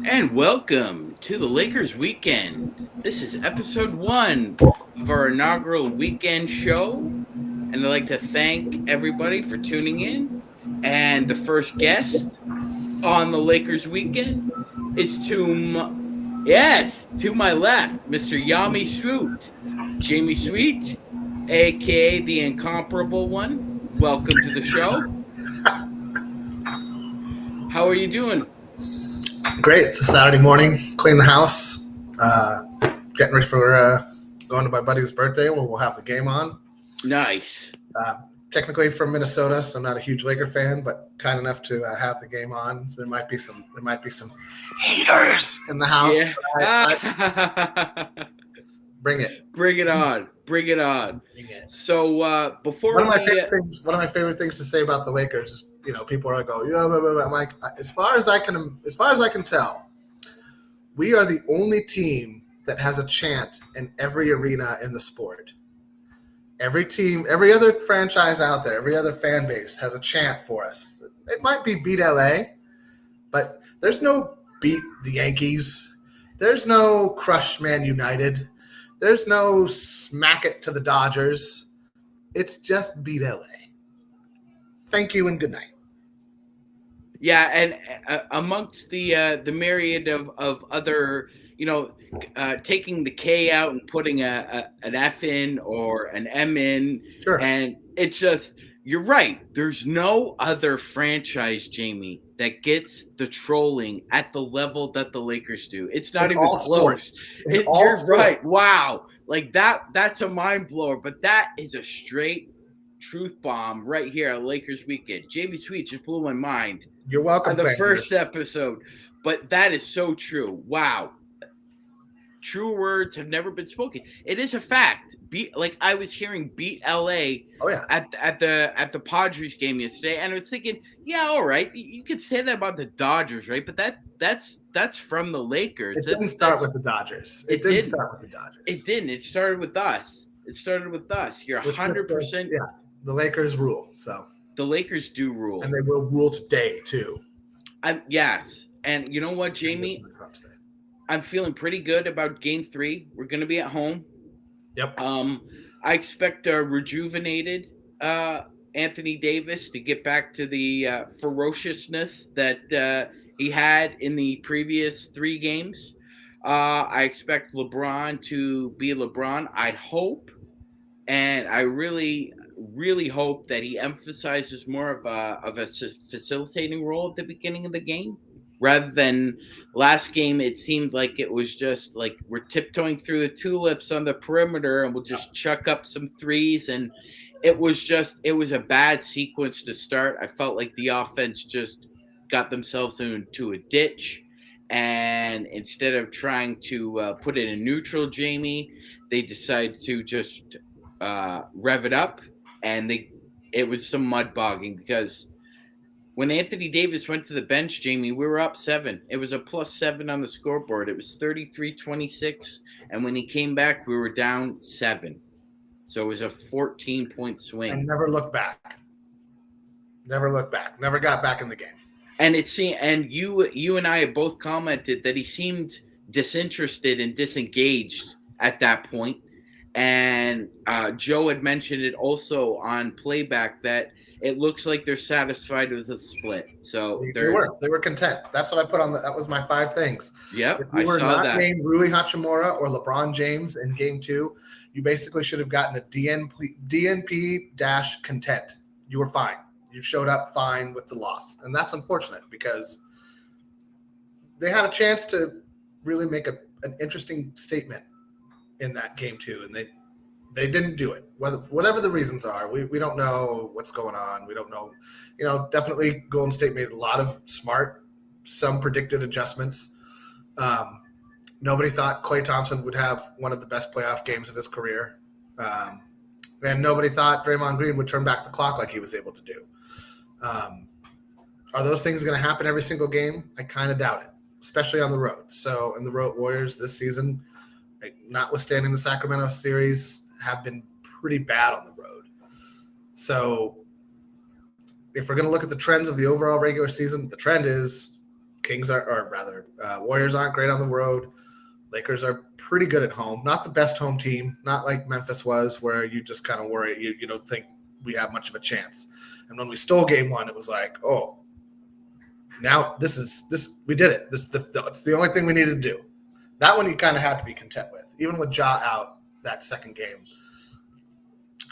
And welcome to the Lakers weekend. This is episode 1 of our inaugural weekend show. And I'd like to thank everybody for tuning in. And the first guest on the Lakers weekend is to my left, Mr. Yami Sweet. Jamie Sweet, aka the incomparable one. Welcome to the show. How are you doing? Great. It's a Saturday morning. Clean the house. Getting ready for going to my buddy's birthday where we'll have the game on. Nice. Technically from Minnesota, so I'm not a huge Laker fan, but kind enough to have the game on. So there might be some haters in the house. Yeah. Bring it. Bring it on. Bring it on. Bring it. So before one of my favorite things to say about the Lakers is, people are like, "Oh, yeah," blah, blah, blah. I'm like, as far as I can tell, we are the only team that has a chant in every arena in the sport. Every team, every other franchise out there, every other fan base has a chant for us. It might be beat LA, but there's no beat the Yankees. There's no crush Man United. There's no smack it to the Dodgers. It's just beat LA. Thank you and good night. Yeah, and amongst the myriad of other, taking the K out and putting an F in or an M in, Sure. And it's just, you're right. There's no other franchise, Jamie, that gets the trolling at the level that the Lakers do. It's not even close. You're right. Wow. Like that's a mind blower, but that is a straight truth bomb right here at Lakers weekend. Jamie Sweet just blew my mind. You're welcome. On the first episode. But that is so true. Wow. True words have never been spoken. It is a fact. I was hearing beat LA at the Padres game yesterday, and I was thinking, yeah, all right, you could say that about the Dodgers, right? But that's from the Lakers. It didn't start with the Dodgers. It didn't start with the Dodgers. It didn't. It started with us. You're 100%. Yeah, the Lakers rule. So the Lakers do rule, and they will rule today too. Yes, and you know what, Jamie? I'm feeling pretty good about Game 3. We're going to be at home. Yep. I expect a rejuvenated Anthony Davis to get back to the ferociousness that he had in the previous 3 games. I expect LeBron to be LeBron. I hope, and I really, really hope that he emphasizes more of a facilitating role at the beginning of the game. Rather than last game, it seemed like it was just like we're tiptoeing through the tulips on the perimeter and we'll just chuck up some threes. And it was a bad sequence to start. I felt like the offense just got themselves into a ditch. And instead of trying to put it in neutral, Jamie, they decided to just rev it up. And it was some mud bogging because when Anthony Davis went to the bench, Jamie, we were up 7. It was a +7 on the scoreboard. It was 33-26. And when he came back, we were down 7. So it was a 14-point swing. And never looked back. Never got back in the game. And you and I have both commented that he seemed disinterested and disengaged at that point. And Joe had mentioned it also on playback that it looks like they're satisfied with the split. So they were content. That's what I put on that was my 5 things. Yep. If you were not named Rui Hachimura or LeBron James in game 2, you basically should have gotten a DNP-content. You were fine. You showed up fine with the loss. And that's unfortunate because they had a chance to really make an interesting statement in that game 2, and they didn't do it. Whatever the reasons are, we don't know what's going on. We don't know. Definitely Golden State made a lot of smart, some predicted adjustments. Nobody thought Klay Thompson would have one of the best playoff games of his career. And nobody thought Draymond Green would turn back the clock like he was able to do. Are those things going to happen every single game? I kind of doubt it, especially on the road. So, and the road Warriors this season, notwithstanding the Sacramento series, have been pretty bad on the road. So if we're going to look at the trends of the overall regular season, the trend is Warriors aren't great on the road. Lakers are pretty good at home. Not the best home team, not like Memphis was, where you just kind of worry, you don't think we have much of a chance. And when we stole game one, it was like, oh, now we did it. It's the only thing we needed to do. That one you kind of had to be content with. Even with Ja out that second game,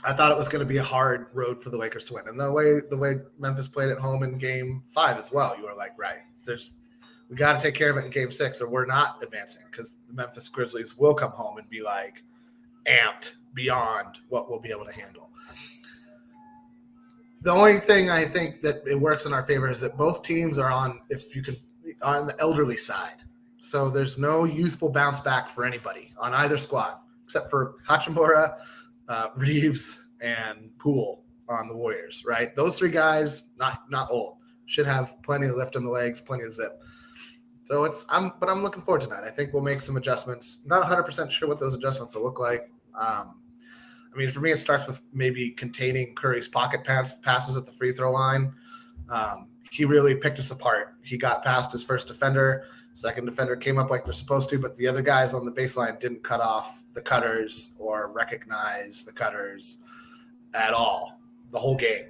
I thought it was going to be a hard road for the Lakers to win. And the way Memphis played at home in game 5 as well, you were like, right, we got to take care of it in game 6 or we're not advancing, because the Memphis Grizzlies will come home and be like amped beyond what we'll be able to handle. The only thing I think that it works in our favor is that both teams are on the elderly side. So there's no youthful bounce back for anybody on either squad, except for Hachimura, Reeves, and Poole on the Warriors, right? Those 3 guys, not old, should have plenty of lift in the legs, plenty of zip. So I'm looking forward to that. I think we'll make some adjustments. I'm not 100% sure what those adjustments will look like. For me, it starts with maybe containing Curry's pocket passes at the free throw line. He really picked us apart. He got past his first defender. Second defender came up like they're supposed to, but the other guys on the baseline didn't cut off the cutters or recognize the cutters at all the whole game.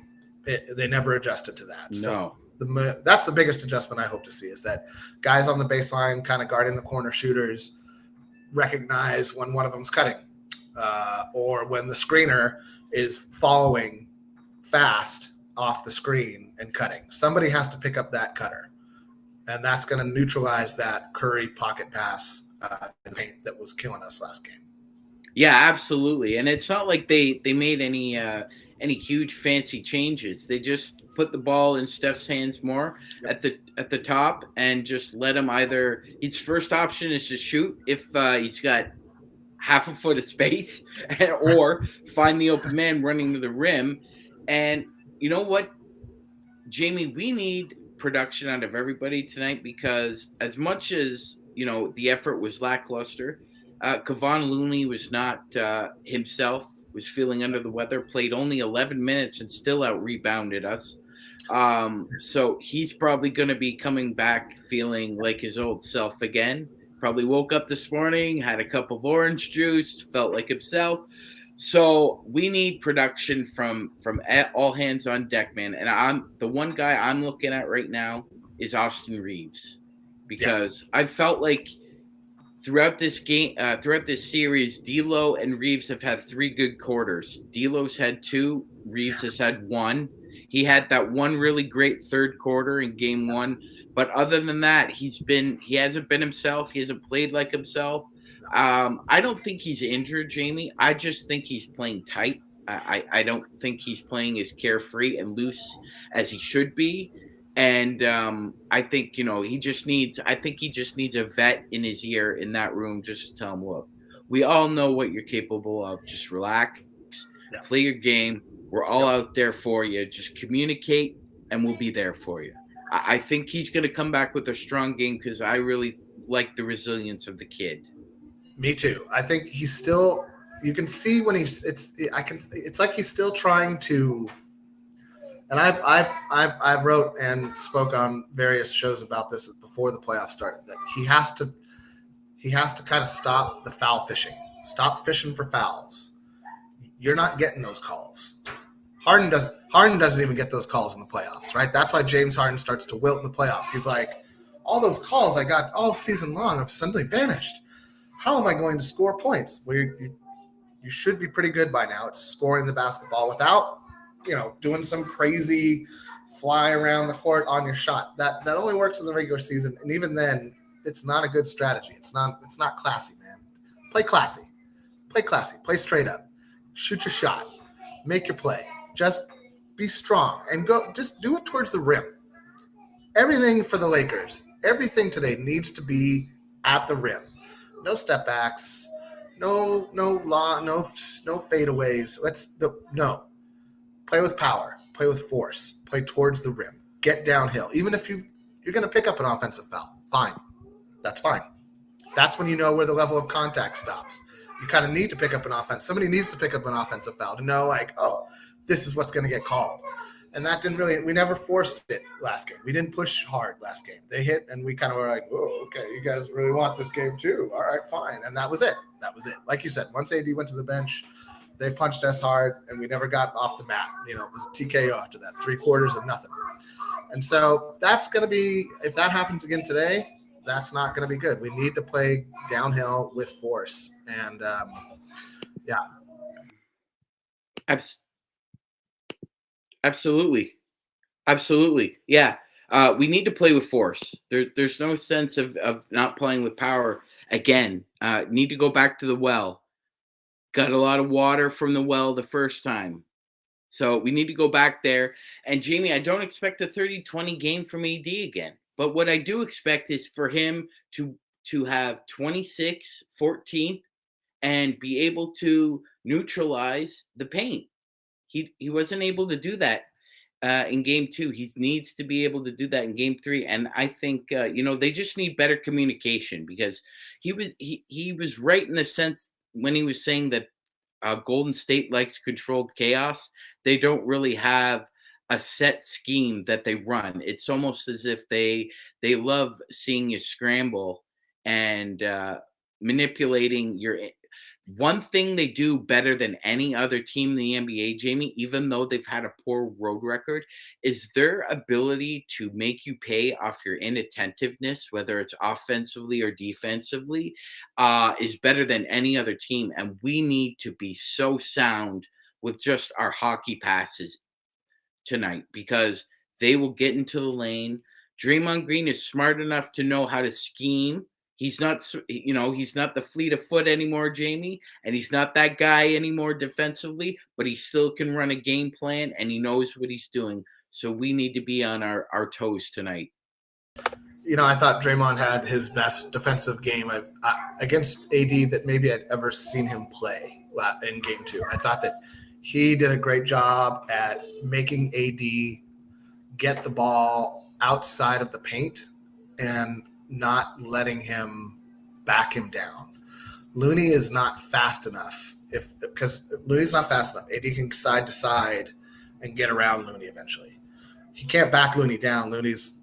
They never adjusted to that. No. So that's the biggest adjustment I hope to see, is that guys on the baseline kind of guarding the corner shooters recognize when one of them's cutting or when the screener is following fast off the screen and cutting. Somebody has to pick up that cutter. And that's going to neutralize that Curry pocket pass in the paint that was killing us last game. Yeah, absolutely. And it's not like they made any huge fancy changes. They just put the ball in Steph's hands more at the top and just let him either – his first option is to shoot if he's got half a foot of space or find the open man running to the rim. And you know what, Jamie, we need – production out of everybody tonight, because as much as the effort was lackluster, Kevon Looney was not himself, was feeling under the weather, played only 11 minutes and still out rebounded us. So he's probably going to be coming back feeling like his old self again. Probably woke up this morning, had a cup of orange juice, felt like himself. So we need production from all hands on deck, man. And the one guy I'm looking at right now is Austin Reeves, because I felt like throughout this game, throughout this series, D'Lo and Reeves have had 3 good quarters. D'Lo's had 2, Reeves has had 1. He had that one really great third quarter in game 1, but other than that, he hasn't been himself. He hasn't played like himself. I don't think he's injured, Jamie. I just think he's playing tight. I don't think he's playing as carefree and loose as he should be. And I think he just needs a vet in his ear in that room just to tell him, look, we all know what you're capable of. Just relax, play your game. We're all out there for you. Just communicate, and we'll be there for you. I think he's going to come back with a strong game, because I really like the resilience of the kid. Me too. I think he's still. You can see when it's like he's still trying to. And I wrote and spoke on various shows about this before the playoffs started, that he has to kind of stop the foul fishing. Stop fishing for fouls. You're not getting those calls. Harden doesn't even get those calls in the playoffs, right? That's why James Harden starts to wilt in the playoffs. He's like, all those calls I got all season long have suddenly vanished. How am I going to score points? Well, you should be pretty good by now. It's scoring the basketball without, doing some crazy fly around the court on your shot. That only works in the regular season, and even then, it's not a good strategy. It's not classy, man. Play classy. Play straight up. Shoot your shot. Make your play. Just be strong and go. Just do it towards the rim. Everything for the Lakers, everything today needs to be at the rim. No step backs, no fadeaways. No. Play with power, play with force, play towards the rim, get downhill. Even if you're going to pick up an offensive foul, fine. That's fine. That's when you know where the level of contact stops. You kind of need to pick up an offense. Somebody needs to pick up an offensive foul to know, like, oh, this is what's going to get called. And that didn't really, we never forced it last game. We didn't push hard last game. They hit, and we kind of were like, whoa, okay, you guys really want this game too. All right, fine. And that was it. That was it. Like you said, once AD went to the bench, they punched us hard, and we never got off the mat. It was a TKO after that, 3 quarters of nothing. And so that's going to be, if that happens again today, that's not going to be good. We need to play downhill with force. And, yeah. Absolutely. Yeah. We need to play with force. There's no sense of not playing with power. Again, need to go back to the well. Got a lot of water from the well the first time. So we need to go back there. And Jamie, I don't expect a 30-20 game from AD again. But what I do expect is for him to have 26-14 and be able to neutralize the paint. He wasn't able to do that in game 2. He needs to be able to do that in game 3. And I think, they just need better communication, because he was right in the sense when he was saying that Golden State likes controlled chaos. They don't really have a set scheme that they run. It's almost as if they love seeing you scramble and manipulating your. One thing they do better than any other team in the NBA, Jamie, even though they've had a poor road record, is their ability to make you pay off your inattentiveness, whether it's offensively or defensively, is better than any other team. And we need to be so sound with just our hockey passes tonight, because they will get into the lane. Draymond Green is smart enough to know how to scheme. He's not the fleet of foot anymore, Jamie, and he's not that guy anymore defensively, but he still can run a game plan, and he knows what he's doing. So we need to be on our toes tonight. I thought Draymond had his best defensive game against AD that maybe I'd ever seen him play in game 2. I thought that he did a great job at making AD get the ball outside of the paint and not letting him back him down. Looney is not fast enough. Because Looney's not fast enough. AD can side to side and get around Looney eventually. He can't back Looney down. Looney's,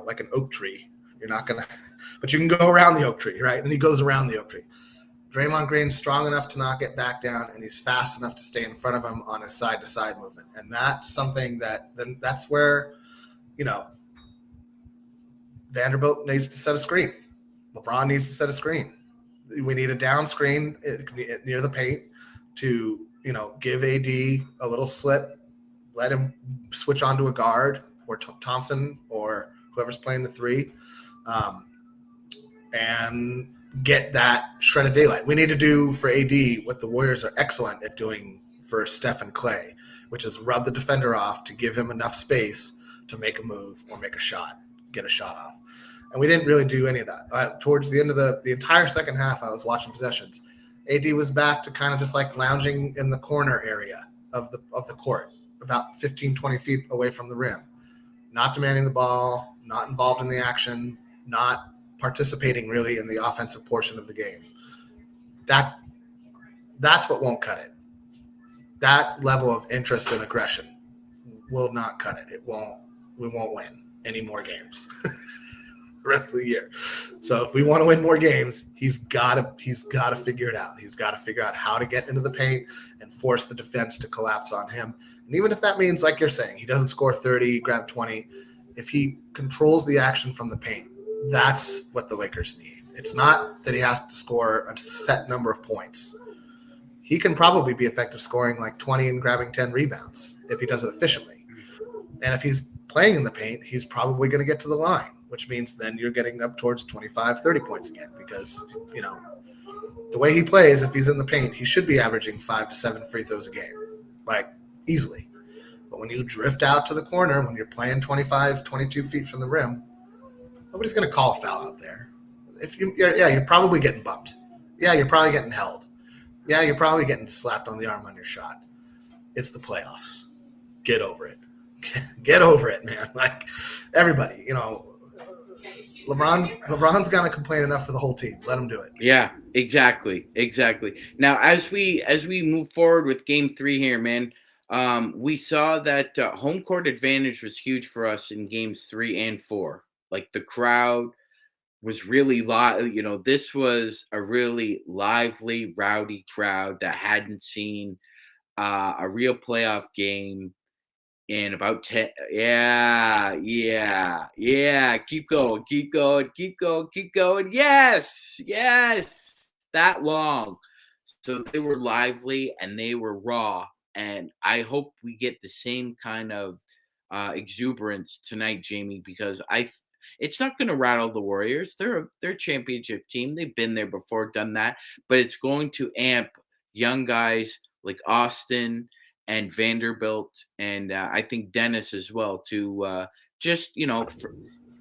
like an oak tree. You're not going to – but you can go around the oak tree, right? And he goes around the oak tree. Draymond Green's strong enough to not get back down, and he's fast enough to stay in front of him on his side-to-side movement. And that's something that's where, Vanderbilt needs to set a screen. LeBron needs to set a screen. We need a down screen near the paint to, give AD a little slip, let him switch onto a guard or Thompson or whoever's playing the 3, and get that shred of daylight. We need to do for AD what the Warriors are excellent at doing for Steph and Clay, which is rub the defender off to give him enough space to make a move or make a shot, get a shot off. And we didn't really do any of that. Towards the end of the entire second half, I was watching possessions. AD was back to kind of just like lounging in the corner area of the court, about 15, 20 feet away from the rim, not demanding the ball, not involved in the action, not participating really in the offensive portion of the game. That's what won't cut it. That level of interest and aggression will not cut it. We won't win any more games the rest of the year. So if we want to win more games, he's got to figure it out. He's got to figure out how to get into the paint and force the defense to collapse on him. And even if that means, like you're saying, he doesn't score 30, grab 20, if he controls the action from the paint, that's what the Lakers need. It's not that he has to score a set number of points. He can probably be effective scoring like 20 and grabbing 10 rebounds if he does it efficiently. And if he's playing in the paint, he's probably going to get to the line, which means then you're getting up towards 25, 30 points again because, the way he plays, if he's in the paint, he should be averaging 5 to 7 free throws a game, like easily. But when you drift out to the corner, when you're playing 25, 22 feet from the rim, nobody's going to call a foul out there. You're probably getting bumped. Yeah, you're probably getting held. Yeah, you're probably getting slapped on the arm on your shot. It's the playoffs. Get over it. Get over it, man. Like everybody, LeBron's gonna complain enough for the whole team. Let him do it. Yeah, exactly. Now, as we move forward with Game 3 here, man, We saw that home court advantage was huge for us in games 3 and 4. Like the crowd was really live. This was a really lively, rowdy crowd that hadn't seen a real playoff game in about 10. Yeah, yeah, yeah. Keep going, keep going, keep going, keep going. Yes, yes. That long. So they were lively and they were raw. And I hope we get the same kind of exuberance tonight, Jamie, because it's not going to rattle the Warriors. They're a championship team. They've been there before, done that, but it's going to amp young guys like Austin and Vanderbilt, and I think Dennis as well. To just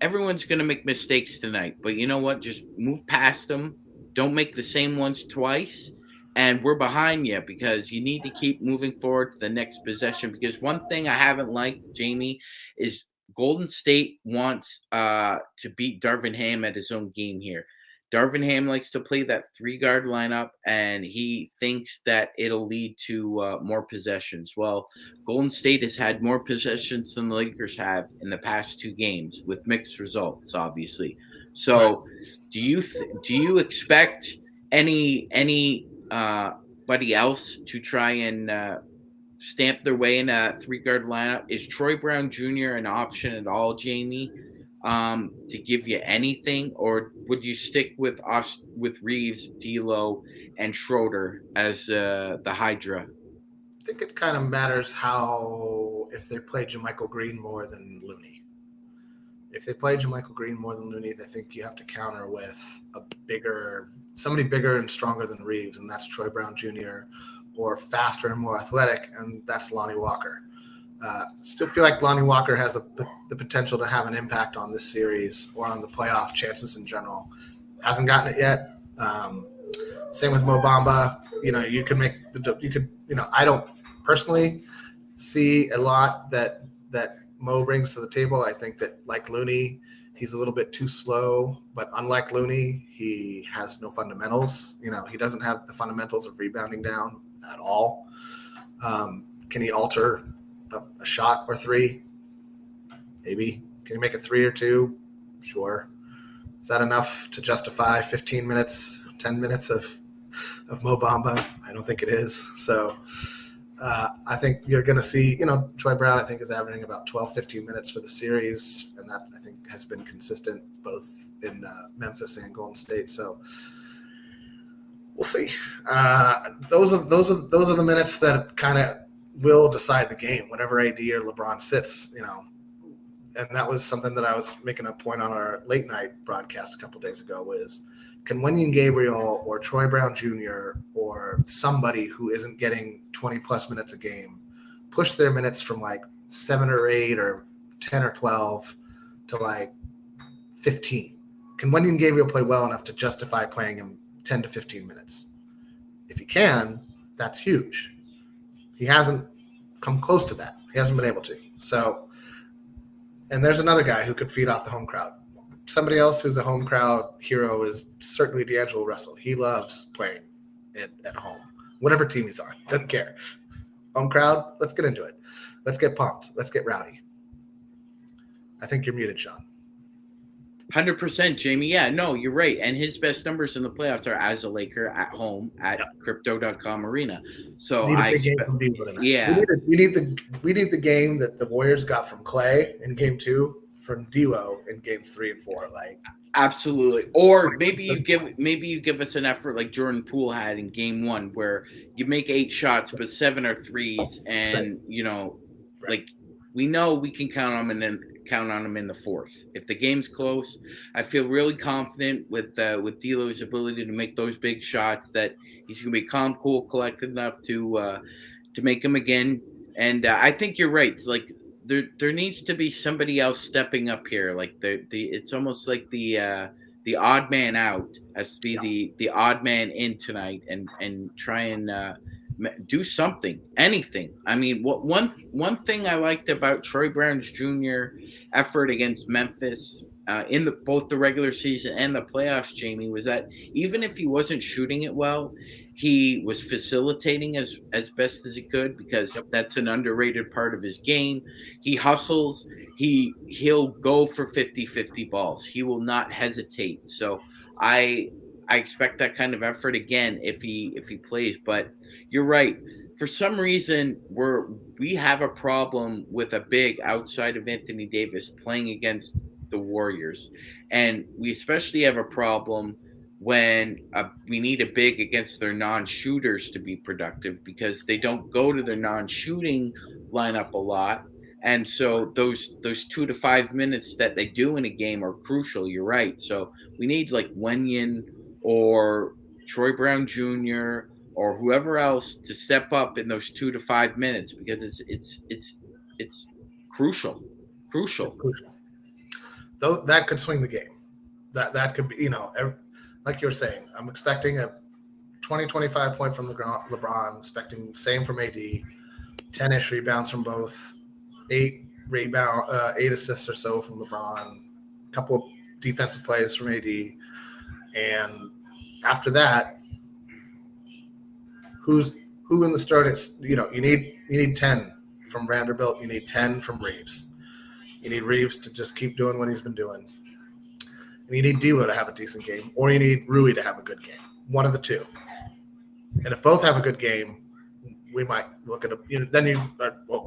everyone's going to make mistakes tonight, but you know what? Just move past them. Don't make the same ones twice. And we're behind you because you need to keep moving forward to the next possession. Because one thing I haven't liked, Jamie, is Golden State wants to beat Darvin Ham at his own game here. Darvin Ham likes to play that 3 guard lineup, and he thinks that it'll lead to more possessions. Well, Golden State has had more possessions than the Lakers have in the past 2 games, with mixed results, obviously. Right. So, do you expect any buddy else to try and stamp their way in a 3 guard lineup? Is Troy Brown Jr. an option at all, Jamie? To give you anything, or would you stick with us with Reeves, D'Lo, and Schroeder as the Hydra? I think it kind of matters how if they play Jermichael Green more than Looney. If they play Jermichael Green more than Looney, I think you have to counter with somebody bigger and stronger than Reeves, and that's Troy Brown Jr., or faster and more athletic, and that's Lonnie Walker. Still feel like Lonnie Walker has the potential to have an impact on this series or on the playoff chances in general. Hasn't gotten it yet. Same with Mo Bamba. I don't personally see a lot that Mo brings to the table. I think that, like Looney, he's a little bit too slow, but unlike Looney, he has no fundamentals. He doesn't have the fundamentals of rebounding down at all. Can he alter a shot or 3? Maybe. Can he make a 3 or 2? Sure. Is that enough to justify 15 minutes, 10 minutes of Mo Bamba? I don't think it is. So I think you're going to see, Troy Brown, I think, is averaging about 12, 15 minutes for the series. And that, I think, has been consistent both in Memphis and Golden State. So we'll see. Those are the minutes that kind of will decide the game. Whenever AD or LeBron sits, and that was something that I was making a point on our late night broadcast a couple days ago was, can Wenyen Gabriel or Troy Brown Jr. or somebody who isn't getting 20 plus minutes a game push their minutes from like 7 or 8 or 10 or 12 to like 15? Can Wenyen Gabriel play well enough to justify playing him 10 to 15 minutes? If he can, that's huge. He hasn't come close to that. He hasn't been able to. So, and there's another guy who could feed off the home crowd. Somebody else who's a home crowd hero is certainly D'Angelo Russell. He loves playing at home, whatever team he's on. Doesn't care. Home crowd, let's get into it. Let's get pumped. Let's get rowdy. I think you're muted, Sean. 100%, Jamie. Yeah, no, you're right. And his best numbers in the playoffs are as a Laker at home at Crypto.com Arena. So We need the game that the Warriors got from Clay in Game 2 from D'Lo in Games 3 and 4. Like, absolutely. Or maybe you give us an effort like Jordan Poole had in Game 1, where you make 8 shots, but 7 are threes, and like we know we can count on him in the fourth. If the game's close, I feel really confident with D'Lo's ability to make those big shots that he's going to be calm, cool, collected enough to make them again. And I think you're right. Like there needs to be somebody else stepping up here. Like it's almost like the odd man out has to be the odd man in tonight and try and do something, anything. I mean, one thing I liked about Troy Brown's Jr. effort against Memphis in both the regular season and the playoffs, Jamie, was that even if he wasn't shooting it well, he was facilitating as best as he could, because Yep. that's an underrated part of his game. He hustles. He'll go for 50-50 balls. He will not hesitate. So I I expect that kind of effort again if he plays. But you're right. For some reason, we have a problem with a big outside of Anthony Davis playing against the Warriors, and we especially have a problem when we need a big against their non-shooters to be productive, because they don't go to their non-shooting lineup a lot. And so those 2 to 5 minutes that they do in a game are crucial. You're right. So we need like Wenyan or Troy Brown Jr. or whoever else to step up in those 2 to 5 minutes, because it's crucial, It's crucial. crucial. Though that could swing the game. That could be, like you were saying, I'm expecting a 20, 25 point from LeBron, expecting same from AD, 10-ish rebounds from both, 8 assists or so from LeBron, a couple of defensive plays from AD, and after that, who in the starting? You need 10 from Vanderbilt, you need 10 from Reeves, you need Reeves to just keep doing what he's been doing, and you need D'Lo to have a decent game, or you need Rui to have a good game. One of the two. And if both have a good game, we might look at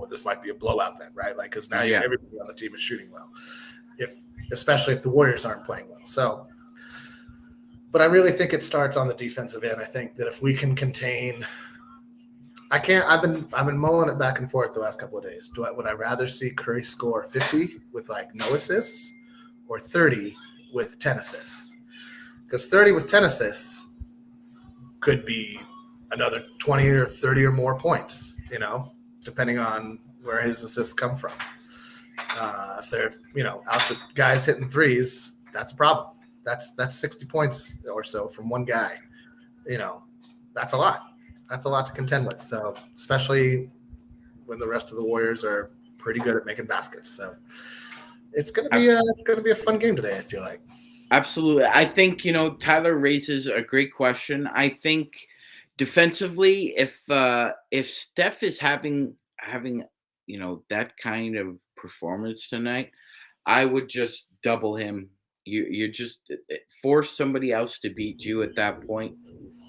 this might be a blowout then, right? Like, because now everybody on the team is shooting well, especially if the Warriors aren't playing well. So, but I really think it starts on the defensive end. I think that if we can contain, I've been mulling it back and forth the last couple of days. Would I rather see Curry score 50 with like no assists, or 30 with 10 assists? Because 30 with 10 assists could be another 20 or 30 or more points, depending on where his assists come from. If they're, out to guys hitting threes, that's a problem. That's 60 points or so from one guy. That's a lot. That's a lot to contend with. So, especially when the rest of the Warriors are pretty good at making baskets. So, it's gonna be a fun game today, I feel like. Absolutely. I think, Tyler raises a great question. I think defensively, if Steph is having that kind of performance tonight, I would just double him. You just force somebody else to beat you at that point.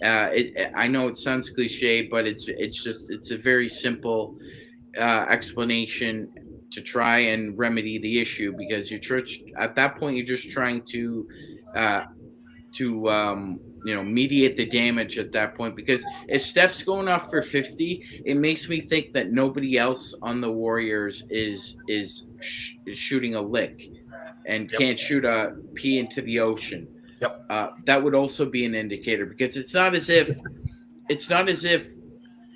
I know it sounds cliche, but it's a very simple explanation to try and remedy the issue, because at that point you're just trying to uh, mediate the damage at that point, because if Steph's going off for 50, it makes me think that nobody else on the Warriors is shooting a lick and Yep. can't shoot a pea into the ocean. Yep. That would also be an indicator, because it's not as if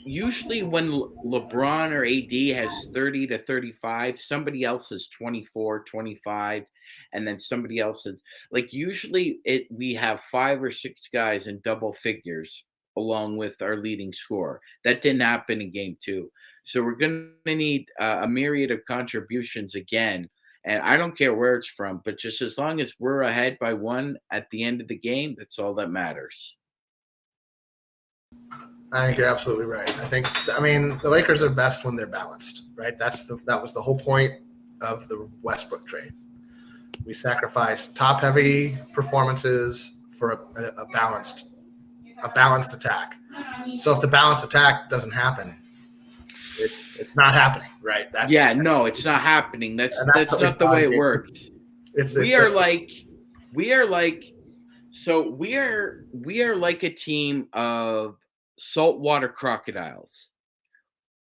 usually when LeBron or AD has 30 to 35, somebody else has 24, 25, and then somebody else has, like, usually we have 5 or 6 guys in double figures along with our leading scorer. That didn't happen in game 2. So we're going to need a myriad of contributions again. And I don't care where it's from, but just as long as we're ahead by 1 at the end of the game, that's all that matters. I think you're absolutely right. The Lakers are best when they're balanced, right? That was the whole point of the Westbrook trade. We sacrificed top-heavy performances for a balanced attack. So if the balanced attack doesn't happen, it's not happening, right? It's not happening. That's not the way it works. We are like a team of saltwater crocodiles.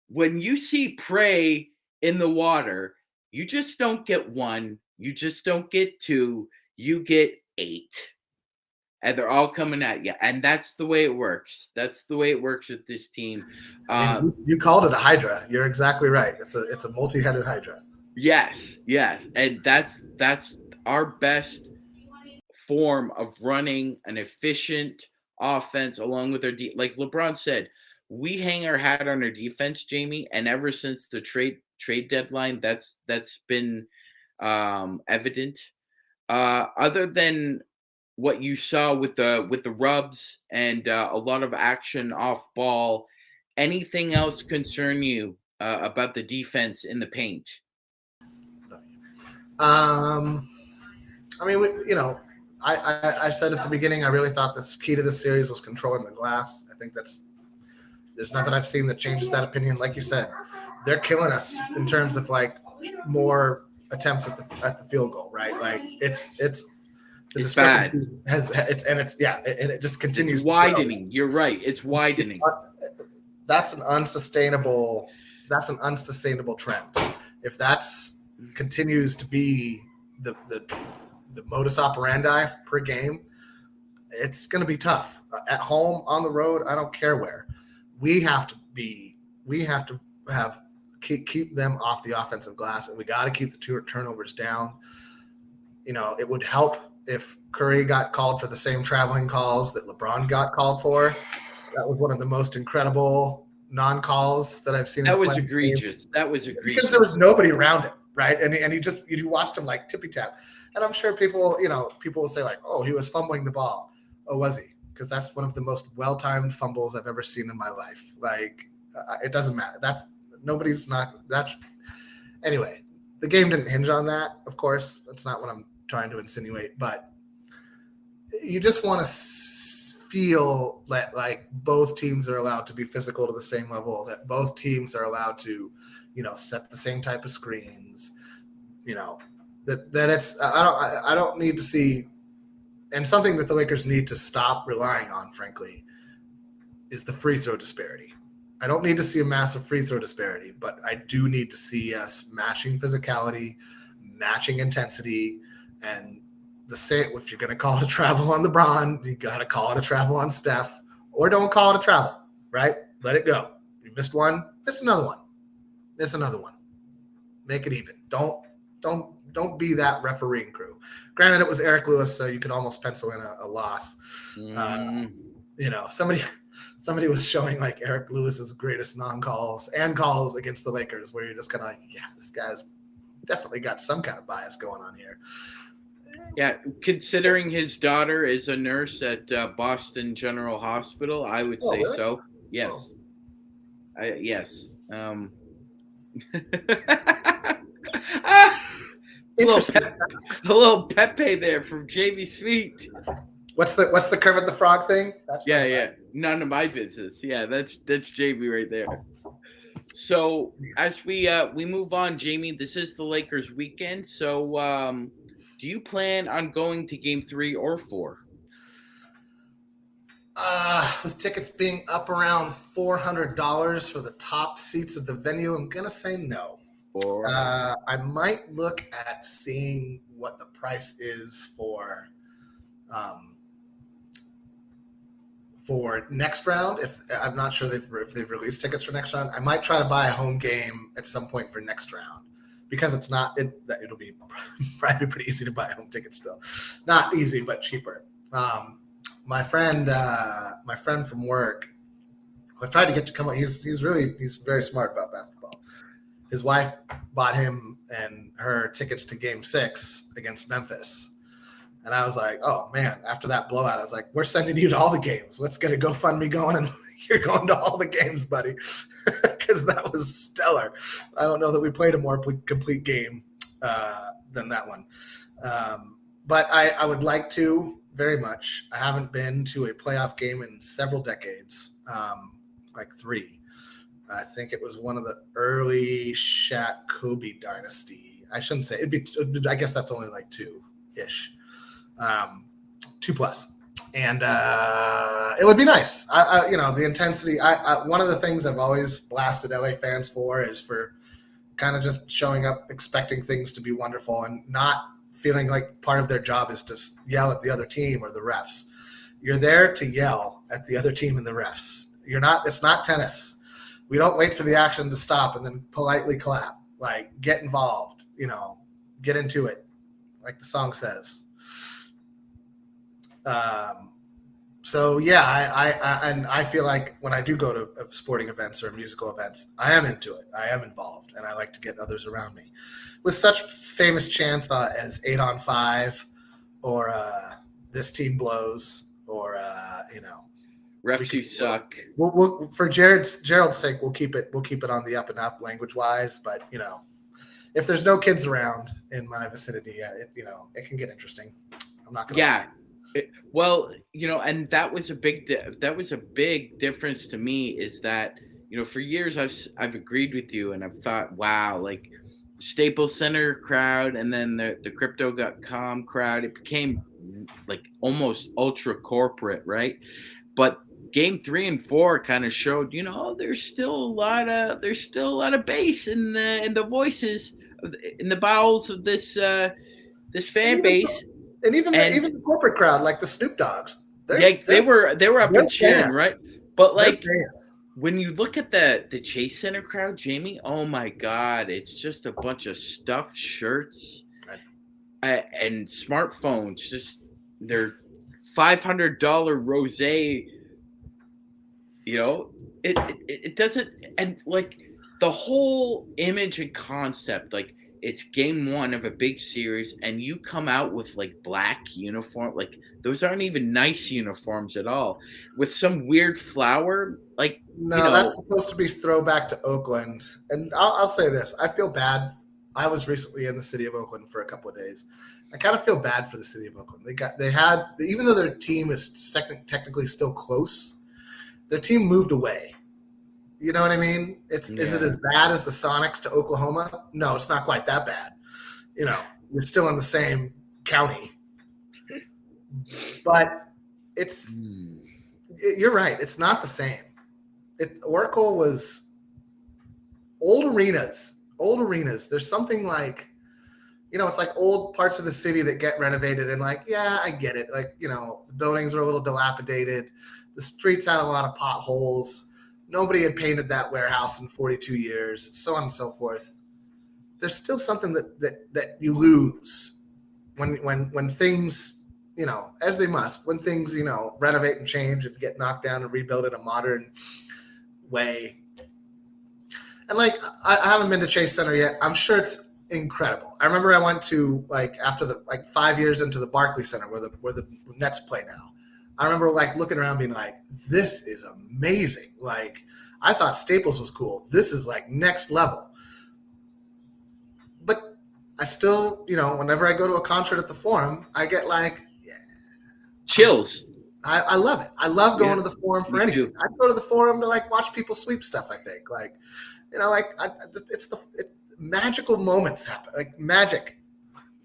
When you see prey in the water, you just don't get 1, you just don't get 2, you get 8. And they're all coming at you. And that's the way it works. That's the way it works with this team. You called it a hydra. You're exactly right. It's a multi-headed hydra. Yes. And that's our best form of running an efficient offense, along with our like LeBron said, we hang our hat on our defense, Jamie, and ever since the trade deadline, that's been evident. Other than what you saw with the rubs and a lot of action off ball, anything else concern you about the defense in the paint? Um, I mean, I said at the beginning, I really thought the key to this series was controlling the glass. I think there's nothing I've seen that changes that opinion. Like you said, they're killing us in terms of like more attempts at the field goal, right? Like it's the discrepancy bad. and it just continues. It's widening. You're right. It's widening. That's an unsustainable trend. If that's continues to be the modus operandi per game, it's going to be tough. At home, on the road, I don't care where. We have to keep them off the offensive glass, and we got to keep the turnovers down. It would help if Curry got called for the same traveling calls that LeBron got called for. That was one of the most incredible non-calls that I've seen. That was egregious. That was egregious. Because there was nobody around him, right? And you watched him like tippy tap. And I'm sure people will say like, oh, he was fumbling the ball. Oh, was he? Because that's one of the most well-timed fumbles I've ever seen in my life. Like, it doesn't matter. Anyway, the game didn't hinge on that, of course. That's not what I'm trying to insinuate. But you just want to feel that like both teams are allowed to be physical to the same level, that both teams are allowed to, set the same type of screens, that it's, I don't need to see, and something that the Lakers need to stop relying on, frankly, is the free throw disparity. I don't need to see a massive free throw disparity, but I do need to see us matching physicality, matching intensity, and the same. If you're going to call it a travel on LeBron, you got to call it a travel on Steph, or don't call it a travel, right? Let it go. You missed one, miss another one. Miss another one. Make it even. Don't be that refereeing crew. Granted, it was Eric Lewis, so you could almost pencil in a loss. Somebody was showing like Eric Lewis's greatest non-calls and calls against the Lakers, where you're just kind of like, yeah, this guy's definitely got some kind of bias going on here. Yeah, considering his daughter is a nurse at Boston General Hospital, I would say really? so. Yes. Yes. A little Pepe there from Jamie Sweet. What's the Kermit the Frog thing? None of my business. Yeah, that's Jamie right there. So as we move on, Jamie, this is the Lakers weekend. So do you plan on going to Game 3 or 4? With tickets being up around $400 for the top seats of the venue, I'm gonna say no. I might look at seeing what the price is for next round. If I'm not sure if they've released tickets for next round, I might try to buy a home game at some point for next round, because it'll be probably pretty easy to buy home tickets still. Not easy, but cheaper. My friend from work, I've tried to get to come up. He's very smart about basketball. His wife bought him and her tickets to Game 6 against Memphis. And I was like, oh, man, after that blowout, I was like, we're sending you to all the games. Let's get a GoFundMe going, and you're going to all the games, buddy, because that was stellar. I don't know that we played a more complete game than that one. But I would like to very much. I haven't been to a playoff game in several decades, like 3. I think it was one of the early Shaq Kobe dynasty. I shouldn't say I guess that's only like 2-ish, 2+. And it would be nice. The intensity. One of the things I've always blasted LA fans for is for kind of just showing up, expecting things to be wonderful, and not feeling like part of their job is to yell at the other team or the refs. You're there to yell at the other team and the refs. It's not tennis. We don't wait for the action to stop and then politely clap. Like, get involved, get into it, like the song says. So yeah, I feel like when I do go to sporting events or musical events, I am into it. I am involved, and I like to get others around me. With such famous chants as 8 on 5 or this team blows, or Refs who suck. We'll for Gerald's sake, we'll keep it on the up and up language wise. But if there's no kids around in my vicinity, it can get interesting. I'm not gonna lie. And that was a big difference to me, is that for years I've agreed with you, and I've thought, wow, like Staples Center crowd, and then the Crypto.com crowd, it became like almost ultra corporate, right? But game 3 and 4 kind of showed, there's still a lot of bass in the voices, in the bowels of this fan base. And even the corporate crowd, like the Snoop Dogs, they were up and cheering, right? But like when you look at the Chase Center crowd, Jamie, oh my God, it's just a bunch of stuffed shirts and smartphones. Just their $500 rosé. It doesn't, and like the whole image and concept, like it's game 1 of a big series, and you come out with like black uniform, like those aren't even nice uniforms at all, with some weird flower, like that's supposed to be throwback to Oakland. And I'll say this, I feel bad. I was recently in the city of Oakland for a couple of days. I kind of feel bad for the city of Oakland. Even though their team is technically still close, their team moved away. You know what I mean? Is it as bad as the Sonics to Oklahoma? No, it's not quite that bad. We're still in the same county. But you're right. It's not the same. Oracle was old arenas. There's something like, it's like old parts of the city that get renovated, and like, yeah, I get it. Like, the buildings are a little dilapidated. The streets had a lot of potholes. Nobody had painted that warehouse in 42 years, so on and so forth. There's still something that you lose when things, as they must, when things, renovate and change and get knocked down and rebuilt in a modern way. And like, I haven't been to Chase Center yet. I'm sure it's incredible. I remember I went to, like, after 5 years into the Barclays Center where the Nets play now. I remember like looking around being like, this is amazing. Like, I thought Staples was cool. This is like next level. But I still, whenever I go to a concert at the Forum, I get like, chills. I love it. I love going to the Forum for anything. I go to the Forum to like watch people sweep stuff, I think. Like, it's magical moments happen. Like, magic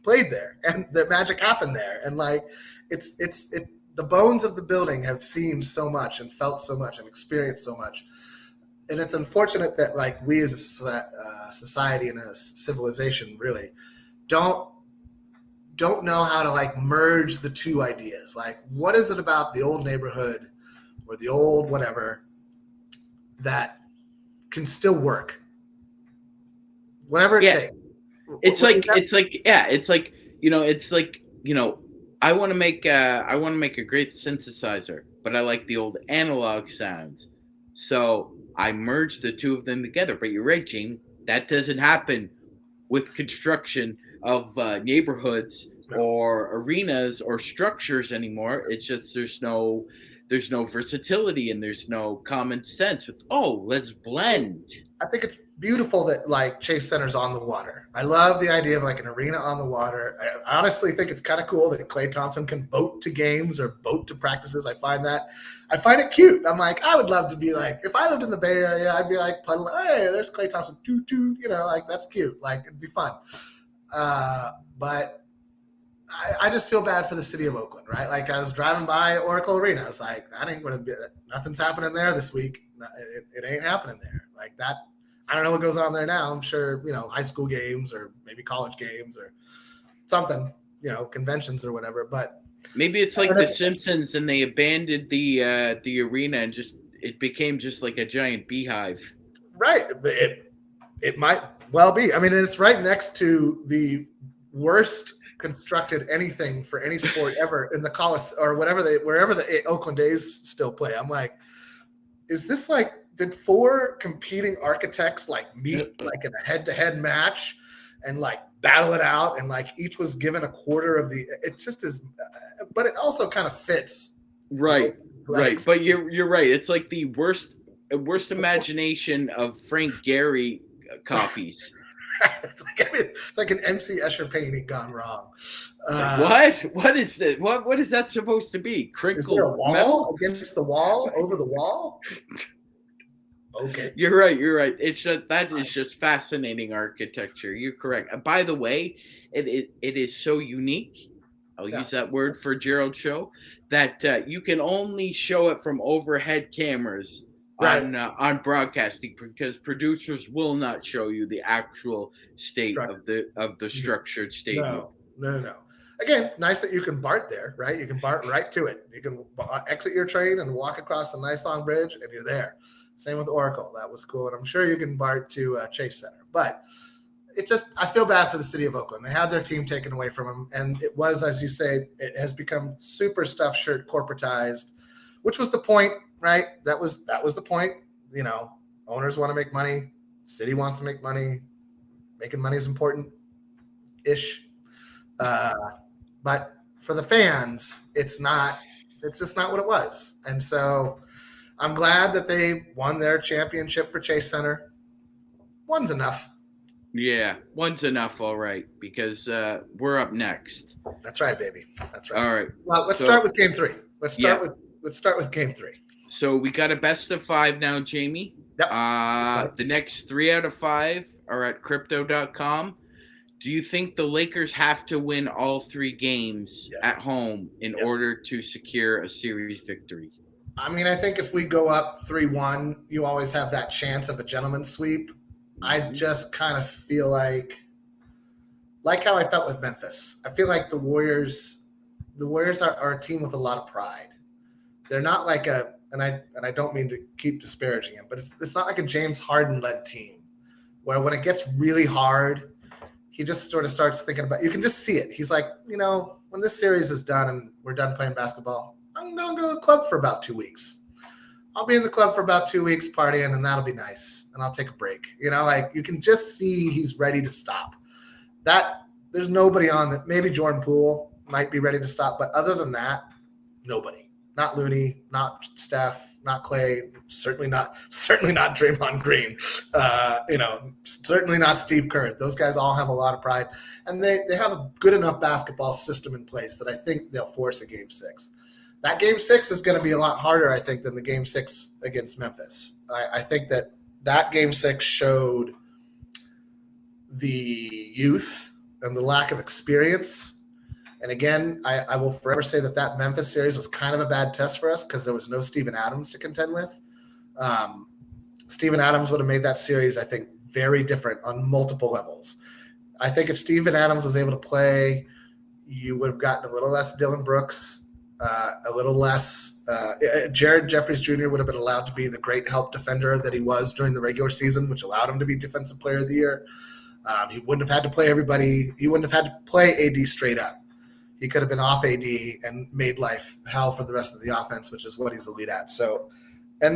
played there, and the magic happened there. And like, the bones of the building have seen so much and felt so much and experienced so much. And it's unfortunate that like we as a society and a civilization really don't know how to like merge the two ideas. Like, what is it about the old neighborhood or the old whatever that can still work? Whatever it takes. It's like I want to make a great synthesizer, but I like the old analog sounds. So I merged the two of them together. But you're right, Gene. That doesn't happen with construction of neighborhoods or arenas or structures anymore. It's just there's no versatility and there's no common sense with, let's blend. I think it's beautiful that like Chase Center's on the water. I love the idea of like an arena on the water. I honestly think it's kind of cool that Klay Thompson can boat to games or boat to practices. I find it cute. I'm like, I would love to be like, if I lived in the Bay Area, I'd be like puddling, hey, there's Klay Thompson, like that's cute. Like, it'd be fun. But I just feel bad for the city of Oakland, right? Like, I was driving by Oracle Arena. I was like, nothing's happening there this week. It ain't happening there. Like that. I don't know what goes on there now. I'm sure, high school games or maybe college games or something, conventions or whatever. But maybe it's like The Simpsons and they abandoned the arena and it became just like a giant beehive. Right. It might well be. I mean, it's right next to the worst constructed anything for any sport ever in the Coliseum or wherever the Oakland A's still play. I'm like, is this like, did 4 competing architects like meet like in a head-to-head match and like battle it out, and like each was given a quarter of the. It just is, but it also kind of fits. Right. But you're right. It's like the worst imagination of Frank Gehry copies. It's like an MC Escher painting gone wrong. What? What is this? What is that supposed to be? Crinkled is there a wall metal against the wall, over the wall? Okay. You're right. It's just that is just fascinating architecture. You're correct. By the way, it is so unique. I'll use that word for Gerald Show that you can only show it from overhead cameras on broadcasting because producers will not show you the actual state of the structured stadium. No. Again, nice that you can BART there, right? You can BART right to it. You can exit your train and walk across a nice long bridge, and you're there. Same with Oracle. That was cool. And I'm sure you can BART to Chase Center. But I feel bad for the city of Oakland. They had their team taken away from them. And it was, as you say, it has become super stuffed shirt corporatized, which was the point, right? That was the point. You know, owners want to make money. City wants to make money. Making money is important-ish. But for the fans, it's just not what it was. And so I'm glad that they won their championship for Chase Center. One's enough. Yeah, one's enough, all right, because we're up next. That's right, baby. That's right. All right. Well, let's start with Game 3. Let's start with Game 3. So we got a best of 5 now, Jamie. Yep. The next 3 out of 5 are at crypto.com. Do you think the Lakers have to win all 3 games at home in order to secure a series victory? I mean, I think if we go up 3-1, you always have that chance of a gentleman's sweep. I just kind of feel like how I felt with Memphis. I feel like the Warriors are a team with a lot of pride. They're not like and I don't mean to keep disparaging him, but it's not like a James Harden-led team where when it gets really hard, he just sort of starts thinking about, you can just see it. He's like, when this series is done and we're done playing basketball, I'm going to go to the club for about 2 weeks. I'll be in the club for about 2 weeks partying, and that'll be nice. And I'll take a break. Like you can just see he's ready to stop. There's nobody on that. Maybe Jordan Poole might be ready to stop, but other than that, nobody. Not Looney, not Steph, not Clay, certainly not Draymond Green. Certainly not Steve Kerr. Those guys all have a lot of pride, and they have a good enough basketball system in place that I think they'll force a Game 6. That Game 6 is going to be a lot harder, I think, than the Game 6 against Memphis. I think that Game 6 showed the youth and the lack of experience. And again, I will forever say that Memphis series was kind of a bad test for us because there was no Steven Adams to contend with. Steven Adams would have made that series, I think, very different on multiple levels. I think if Steven Adams was able to play, you would have gotten a little less Dillon Brooks, a little less Jared Jeffries Jr. would have been allowed to be the great help defender that he was during the regular season, which allowed him to be Defensive Player of the Year. He wouldn't have had to play everybody. He wouldn't have had to play AD straight up. He could have been off AD and made life hell for the rest of the offense, which is what he's elite at.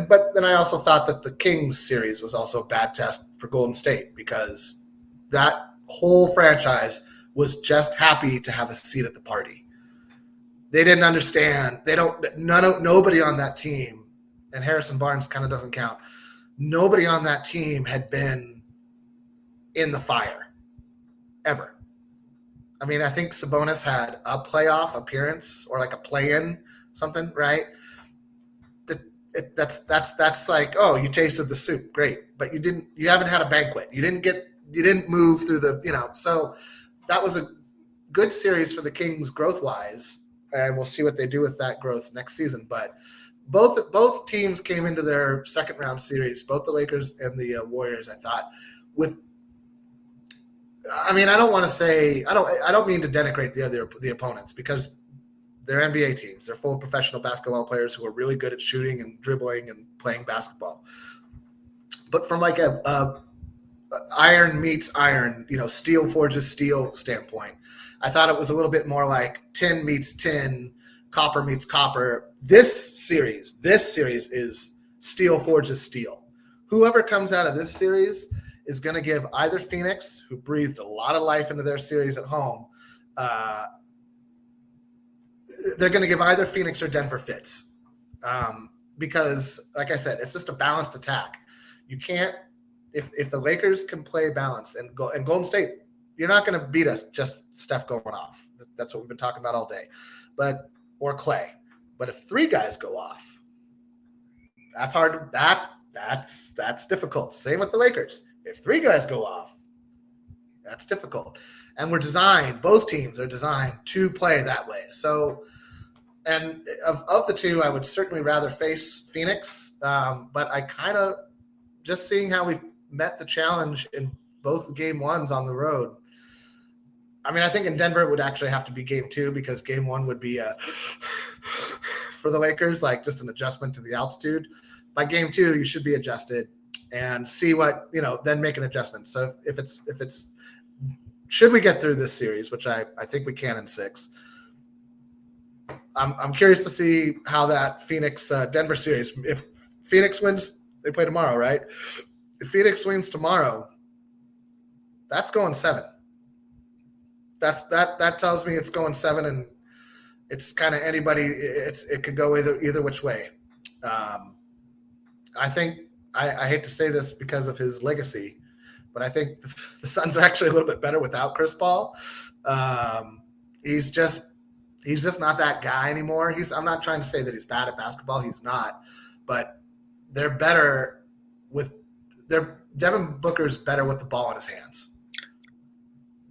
But then I also thought that the Kings series was also a bad test for Golden State because that whole franchise was just happy to have a seat at the party. They didn't understand. Nobody on that team, and Harrison Barnes kind of doesn't count. Nobody on that team had been in the fire ever. I mean, I think Sabonis had a playoff appearance or like a play-in something, right? That's like, oh, you tasted the soup, great, but you haven't had a banquet. You didn't move through the, so that was a good series for the Kings growth-wise, and we'll see what they do with that growth next season. But both teams came into their second round series, both the Lakers and the Warriors, I thought, I don't mean to denigrate the opponents because they're NBA teams. They're full of professional basketball players who are really good at shooting and dribbling and playing basketball. But from like a iron meets iron, steel forges steel standpoint, I thought it was a little bit more like tin meets tin, copper meets copper. This series is steel forges steel. Whoever comes out of this series is going to give either Phoenix, who breathed a lot of life into their series at home, they're going to give either Phoenix or Denver fits. Because, like I said, it's just a balanced attack. You can't if the Lakers can play balanced and Golden State, you're not going to beat us just Steph going off. That's what we've been talking about all day. Or Clay. But if 3 guys go off, that's hard. That's difficult. Same with the Lakers. If 3 guys go off, that's difficult. And both teams are designed to play that way. So, and of the two, I would certainly rather face Phoenix. But I kind of, just seeing how we met the challenge in both game ones on the road. I mean, I think in Denver it would actually have to be game 2 because game 1 would be for the Lakers, like just an adjustment to the altitude. By game 2, you should be adjusted and see what, then make an adjustment. So if it's, should we get through this series, which I think we can in 6, I'm curious to see how that Phoenix Denver series, if Phoenix wins, they play tomorrow, right? If Phoenix wins tomorrow, that's going 7. That tells me it's going 7, and it's kind of anybody. It could go either which way. I think I hate to say this because of his legacy, but I think the Suns are actually a little bit better without Chris Paul. He's just not that guy anymore. I'm not trying to say that he's bad at basketball. He's not, but they're better with Devin Booker's better with the ball in his hands.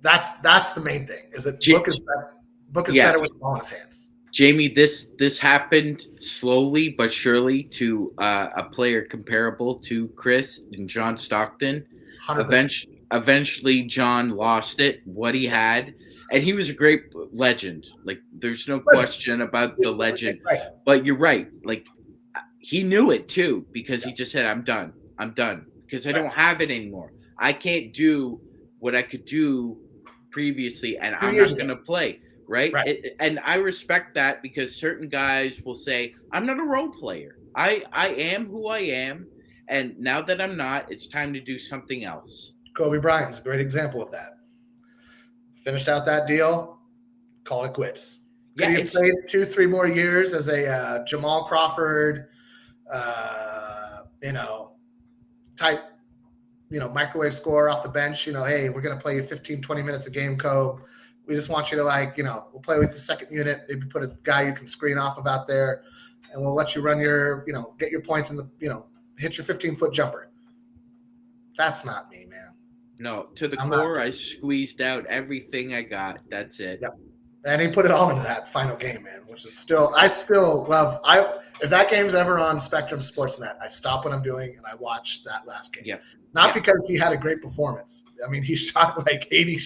That's the main thing. Is that Book is better with the ball in his hands. Jamie, this happened slowly but surely to a player comparable to Chris and John Stockton. 100%. Eventually, John lost it, what he had, and he was a great legend. Like, there's no question about the legend. Right. But you're right. Like, he knew it too because he just said, "I'm done. I'm done because I don't have it anymore. I can't do what I could do previously, and I'm not going to play." Right. And I respect that because certain guys will say, "I'm not a role player. I am who I am. And now that I'm not, it's time to do something else." Kobe Bryant's a great example of that. Finished out that deal, called it quits. Could he have played 2-3 more years as a Jamal Crawford, type, microwave scorer off the bench? Hey, we're going to play you 15, 20 minutes a game, Kobe. We just want you to we'll play with the second unit, maybe put a guy you can screen off of out there, and we'll let you run your, get your points in the, hit your 15-foot jumper. That's not me, man. No, to the core, I squeezed out everything I got. That's it. Yep. And he put it all into that final game, man, which is I still love. If that game's ever on Spectrum Sportsnet, I stop what I'm doing and I watch that last game. Yep. Not because he had a great performance. I mean, he shot like 80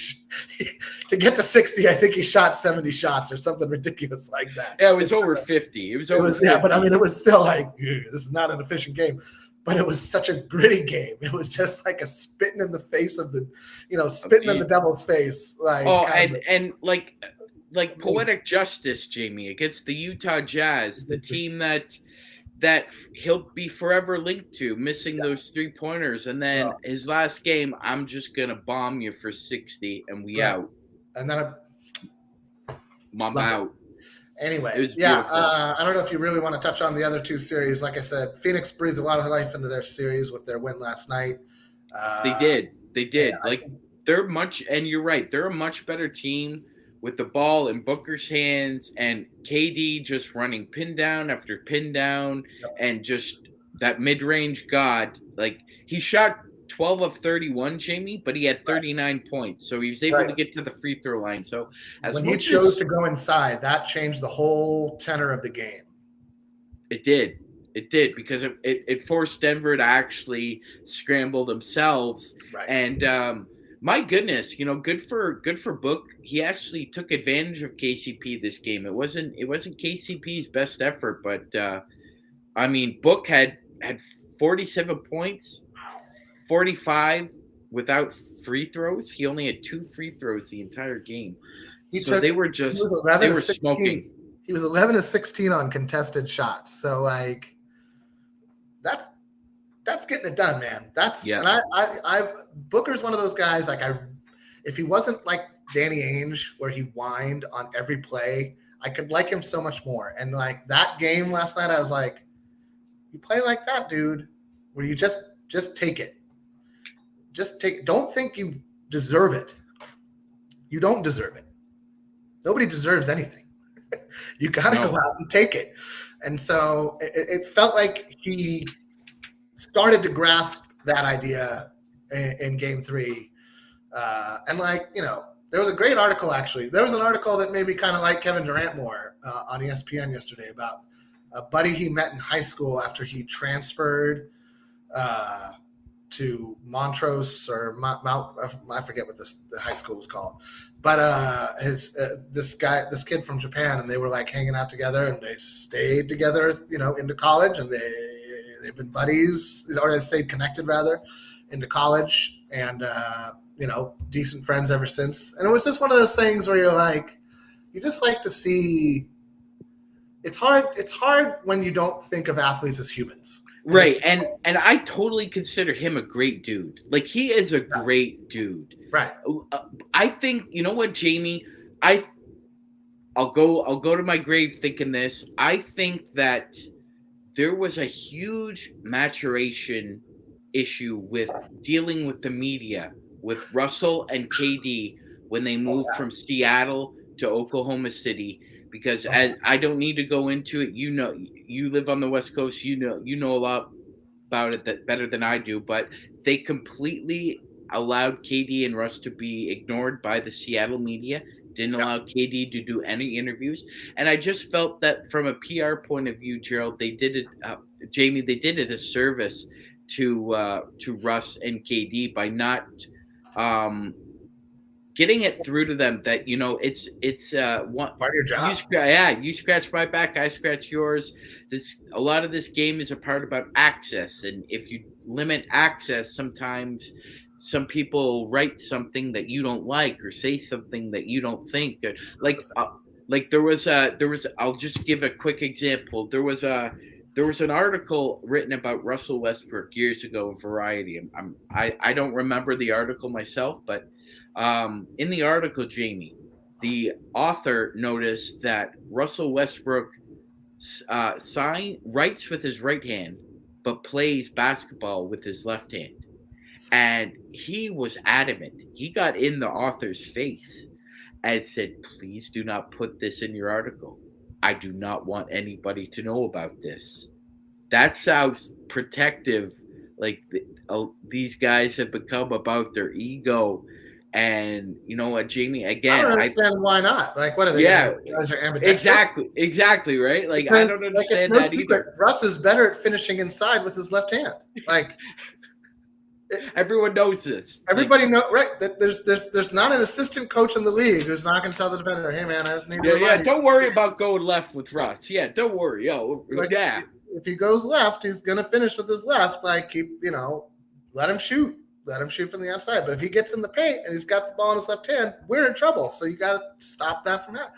to get to 60. I think he shot 70 shots or something ridiculous like that. Yeah, it was over 50. It was over 50. Yeah, but I mean, it was still like, this is not an efficient game. But it was such a gritty game. It was just like a spitting in the face of the, spitting in the devil's face. Like, like poetic justice, Jamie, against the Utah Jazz, the team that he'll be forever linked to, missing those 3-pointers. And then his last game, "I'm just going to bomb you for 60 and we out." And then I'm out. Anyway, it was beautiful. I don't know if you really want to touch on the other 2 series. Like I said, Phoenix breathed a lot of life into their series with their win last night. They did. Yeah, they're and you're right, they're a much better team with the ball in Booker's hands and KD just running pin down after pin down, and just that mid-range god. Like, he shot 12 of 31, Jamie, but he had 39 points, so he was able to get to the free throw line. So when he chose to go inside, that changed the whole tenor of the game. It did because it forced Denver to actually scramble themselves. Right. And my goodness, good for Book. He actually took advantage of KCP this game. It wasn't KCP's best effort, but I mean, Book had 47 points. 45 without free throws. He only had 2 free throws the entire game. They were smoking. He was 11 of 16 on contested shots. So, like, that's getting it done, man. Yeah. And I've Booker's one of those guys. Like if he wasn't like Danny Ainge, where he whined on every play, I could like him so much more. And like that game last night, I was like, you play like that, dude, where you just take it. Just take. Don't think you deserve it. You don't deserve it. Nobody deserves anything. You got to go out and take it. And so it felt like he started to grasp that idea in game 3. And like, you know, there was a great article, actually. There was an article that made me kind of like Kevin Durant more on ESPN yesterday about a buddy he met in high school after he transferred to Montrose or Mount, I forget what the high school was called. But this kid from Japan, and they were like hanging out together, and they stayed together, you know, into college, and they've been buddies, or they stayed connected rather, into college, and you know, decent friends ever since. And it was just one of those things where you're like, you just like to see. It's hard when you don't think of athletes as humans. Right. And I totally consider him a great dude. Like, he is a great dude. Right. I think, you know what, Jamie, I'll go to my grave thinking this. I think that there was a huge maturation issue with dealing with the media with Russell and KD when they moved from Seattle to Oklahoma City, because I don't need to go into it. You know, you live on the West Coast. You know a lot about it better than I do. But they completely allowed KD and Russ to be ignored by the Seattle media. Didn't allow KD to do any interviews, and I just felt that from a PR point of view, Gerald, they did it. Jamie, they did it a service to Russ and KD by not getting it through to them that, you know, it's one part of your job. You scratch my back, I scratch yours. A lot of this game is a part about access, and if you limit access, sometimes some people write something that you don't like or say something that you don't think. Like there was I'll just give a quick example. There was an article written about Russell Westbrook years ago in Variety. I don't remember the article myself, but in the article, Jamie, the author noticed that Russell Westbrook writes with his right hand, but plays basketball with his left hand. And he was adamant. He got in the author's face and said, please do not put this in your article. I do not want anybody to know about this. That sounds protective. Like these guys have become about their ego. And you know what, Jamie, again, I don't understand why not. Like, what are they? Yeah, guys are ambidextrous? Exactly, right? Like, because, I don't understand that either. Russ is better at finishing inside with his left hand. Like, everyone knows this. Everybody knows, right? That there's not an assistant coach in the league who's not going to tell the defender, "Hey, man, I just need to." Yeah. Don't worry about going left with Russ. Yeah, don't worry. If he goes left, he's going to finish with his left. Like, let him shoot. Let him shoot from the outside. But if he gets in the paint and he's got the ball in his left hand, we're in trouble. So you got to stop that from happening.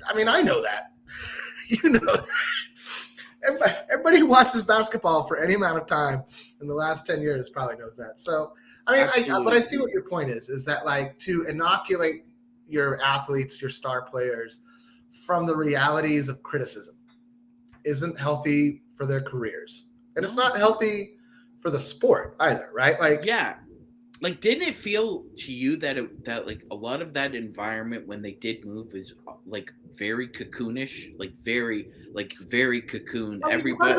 I mean, I know that. You know that. Everybody who watches basketball for any amount of time in the last 10 years probably knows that. So, I mean, but I see what your point is that, like, to inoculate your athletes, your star players from the realities of criticism isn't healthy for their careers. And it's not healthy for the sport either, right? Like, yeah. Like, didn't it feel to you that like a lot of that environment when they did move is like very cocoonish, like very cocoon? I mean, Everybody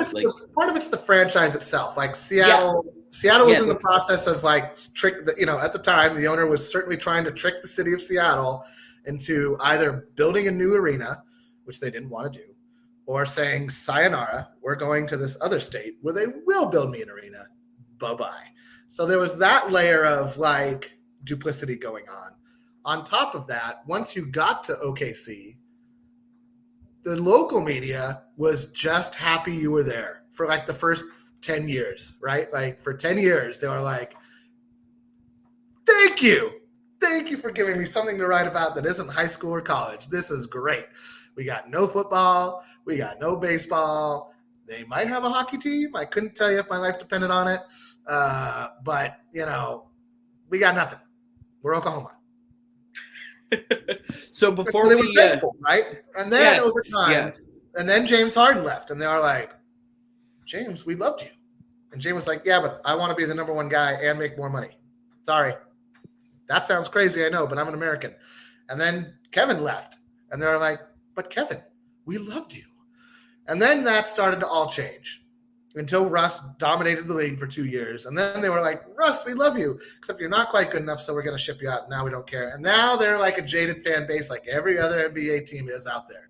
part of it's the franchise itself. Like Seattle was in the process of like at the time the owner was certainly trying to trick the city of Seattle into either building a new arena, which they didn't want to do, or saying, sayonara, we're going to this other state where they will build me an arena. Bye-bye. So there was that layer of like duplicity going on. On top of that, once you got to OKC, the local media was just happy you were there for like the first 10 years, right? Like for 10 years, they were like, thank you for giving me something to write about that isn't high school or college. This is great. We got no football. We got no baseball. They might have a hockey team. I couldn't tell you if my life depended on it. But, we got nothing. We're Oklahoma. So before they were thankful, right? And then over time, and then James Harden left, and they are like, James, we loved you. And James was like, yeah, but I want to be the number one guy and make more money. Sorry. That sounds crazy, I know, but I'm an American. And then Kevin left, and they're like, but Kevin, we loved you. And then that started to all change until Russ dominated the league for 2 years. And then they were like, Russ, we love you, except you're not quite good enough, so we're going to ship you out. Now we don't care. And now they're like a jaded fan base like every other NBA team is out there.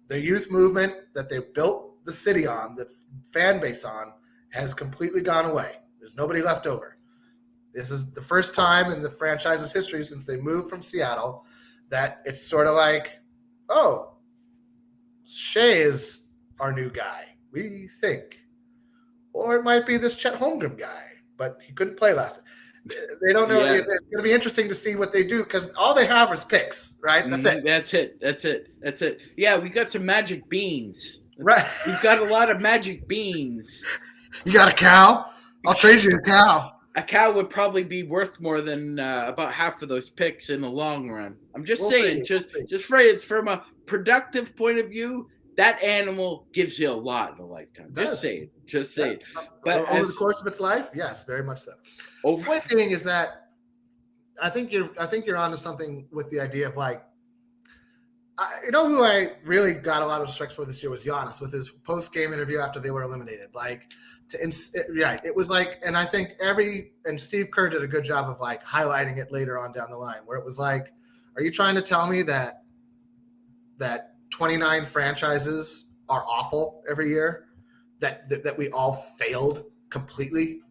Their youth movement that they built the city on, the fan base on, has completely gone away. There's nobody left over. This is the first time in the franchise's history since they moved from Seattle that it's sort of like, oh, Shea is our new guy. We think. Or it might be this Chet Holmgren guy, but he couldn't play last. They don't know. Yes. It's going to be interesting to see what they do because all they have is picks, right? That's it. That's it. Yeah, we got some magic beans. Right. We've got a lot of magic beans. You got a cow? I'll trade you a cow. A cow would probably be worth more than about half of those picks in the long run. I'm just saying, just from a productive point of view, that animal gives you a lot in a lifetime. Just say it. But over the course of its life, yes, very much so. The point being is that I think you're onto something with the idea of like, who I really got a lot of respect for this year was Giannis with his post-game interview after they were eliminated. Like, it was like, and I think and Steve Kerr did a good job of like highlighting it later on down the line, where it was like, are you trying to tell me that 29 franchises are awful every year, that we all failed completely?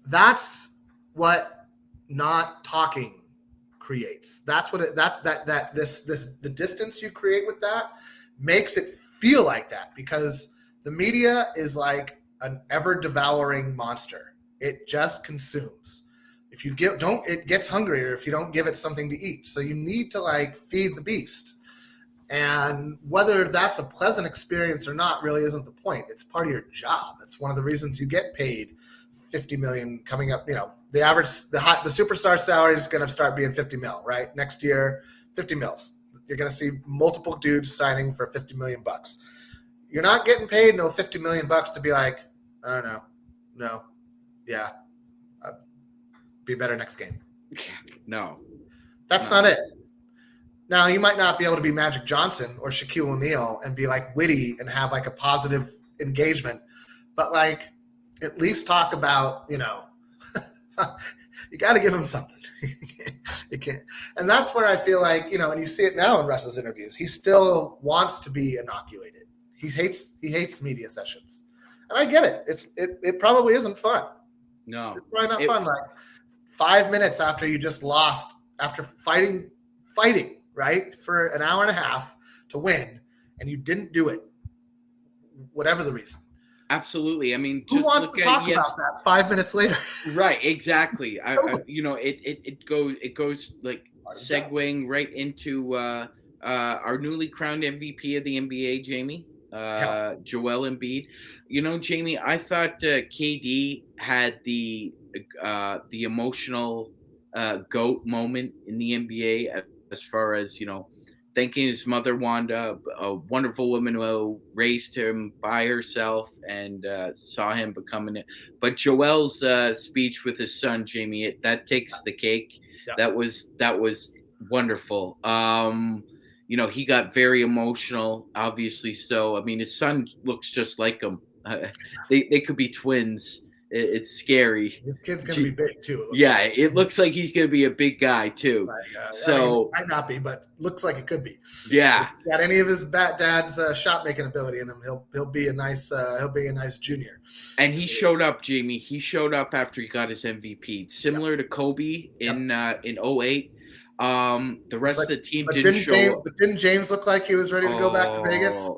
That's what not talking creates. That's what the distance you create with that makes it feel like that, because the media is like an ever-devouring monster. It just consumes. If you it gets hungrier if you don't give it something to eat. So you need to like feed the beast. And whether that's a pleasant experience or not really isn't the point. It's part of your job. It's one of the reasons you get paid $50 million coming up. The average, the superstar salary is going to start being $50 million, right? Next year, $50 million. You're going to see multiple dudes signing for $50 million. You're not getting paid no $50 million to be like, I don't know, no, yeah, be better next game. No, that's not it. Now, you might not be able to be Magic Johnson or Shaquille O'Neal and be like witty and have like a positive engagement, but like at least talk about, you got to give him something. You can't. And that's where I feel like, and you see it now in Russ's interviews, he still wants to be inoculated. He hates media sessions. And I get it. It probably isn't fun. No. It's probably not fun. Like 5 minutes after you just lost, after fighting, right, for an hour and a half to win, and you didn't do it, whatever the reason. Absolutely. I mean, who wants to talk about that 5 minutes later? Right. Exactly. It goes like segueing right into our newly crowned MVP of the NBA, Jamie, Joel Embiid. Jamie, I thought KD had the emotional GOAT moment in the NBA as far as, thanking his mother, Wanda, a wonderful woman who raised him by herself and saw him becoming it. But Joel's speech with his son, Jamie, that takes the cake. Yeah. That was wonderful. He got very emotional, obviously. So, I mean, his son looks just like him. They could be twins. It's scary. His kid's going to be big, too. It looks like he's going to be a big guy, too. Might not be, but looks like it could be. Yeah. If he got any of his dad's shot-making ability in him, he'll be a nice junior. And he showed up, Jamie. He showed up after he got his MVP. Similar to Kobe in 08. The rest of the team didn't show up. But didn't James look like he was ready to go back to Vegas?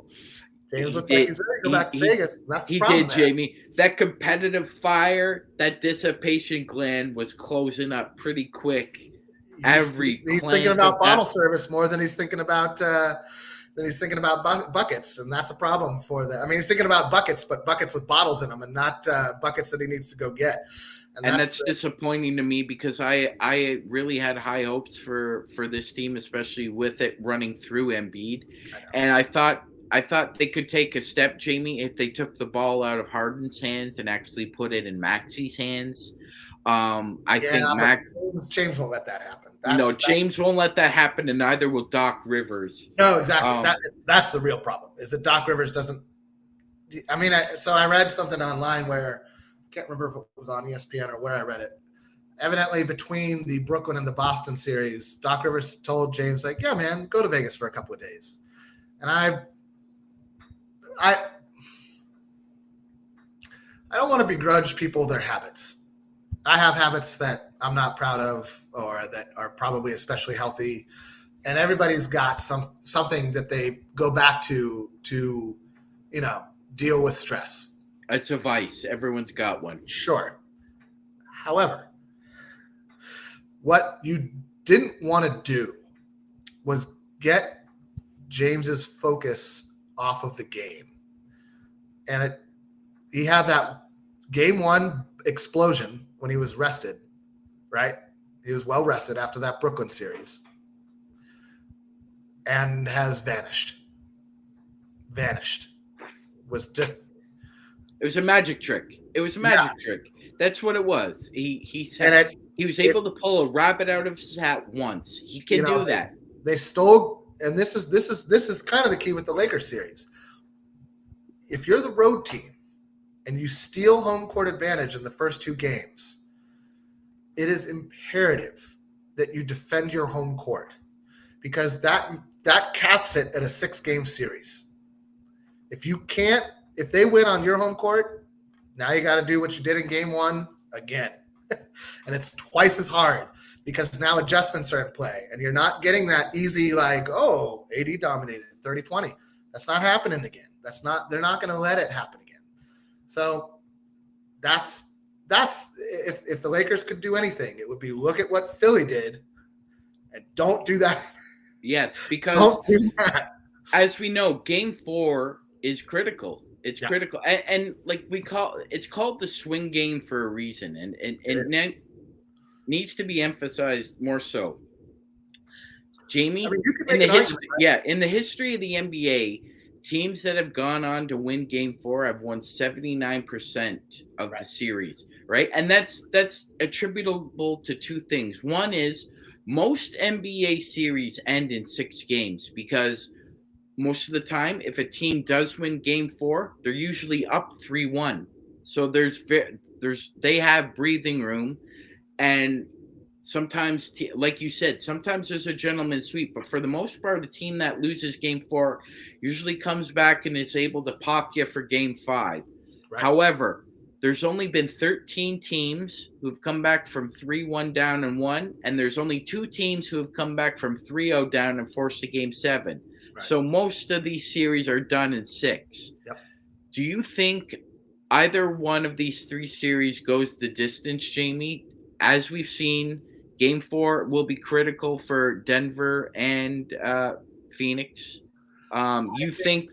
James looks like he's ready to go back to Vegas. That's the problem. He did, Jamie. That competitive fire, that dissipation gland was closing up pretty quick. He's thinking about bottle service more than he's thinking about then he's thinking about buckets, and that's a problem for the. I mean, he's thinking about buckets, but buckets with bottles in them, and not buckets that he needs to go get. And that's disappointing to me because I really had high hopes for this team, especially with it running through Embiid. And I thought they could take a step, Jamie, if they took the ball out of Harden's hands and actually put it in Maxi's hands. I think James won't let that happen. James won't let that happen, and neither will Doc Rivers. No, exactly. That's the real problem, is that Doc Rivers doesn't. I mean, I read something online where I can't remember if it was on ESPN or where I read it. Evidently, between the Brooklyn and the Boston series, Doc Rivers told James, like, "Yeah, man, go to Vegas for a couple of days." And I don't want to begrudge people their habits. I have habits that I'm not proud of, or that are probably especially healthy, and everybody's got something that they go back to deal with stress. It's a vice. Everyone's got one. Sure. However, what you didn't want to do was get James's focus off of the game. And he had that game one explosion when he was rested, right? He was well rested after that Brooklyn series and has vanished. It was a magic trick. Trick. That's what it was. He said he was able to pull a rabbit out of his hat once. He can do that. They stole, and this is kind of the key with the Lakers series. If you're the road team and you steal home court advantage in the first two games, it is imperative that you defend your home court, because that caps it at a 6-game series. If they win on your home court, now you got to do what you did in game one again. And it's twice as hard, because now adjustments are in play, and you're not getting that easy, like, oh, AD dominated 30-20. That's not happening again. They're not going to let it happen again. So that's if the Lakers could do anything, it would be look at what Philly did and don't do that. Yes, because as we know, game 4 is critical. It's critical. And like it's called the swing game for a reason. And it needs to be emphasized more so. Jamie, in the history of the NBA, teams that have gone on to win game 4 have won 79% of the series, right? And that's attributable to two things. One is most NBA series end in 6 games, because most of the time, if a team does win game 4, they're usually up 3-1. So they have breathing room, and sometimes, like you said, sometimes there's a gentleman's sweep, but for the most part, a team that loses game 4 usually comes back and is able to pop you for game 5. Right. However, there's only been 13 teams who've come back from 3-1 down and won, and there's only 2 teams who have come back from 3-0 down and forced a game 7. Right. So most of these series are done in 6. Yep. Do you think either one of these 3 series goes the distance, Jamie? As we've seen, game 4 will be critical for Denver and Phoenix. You think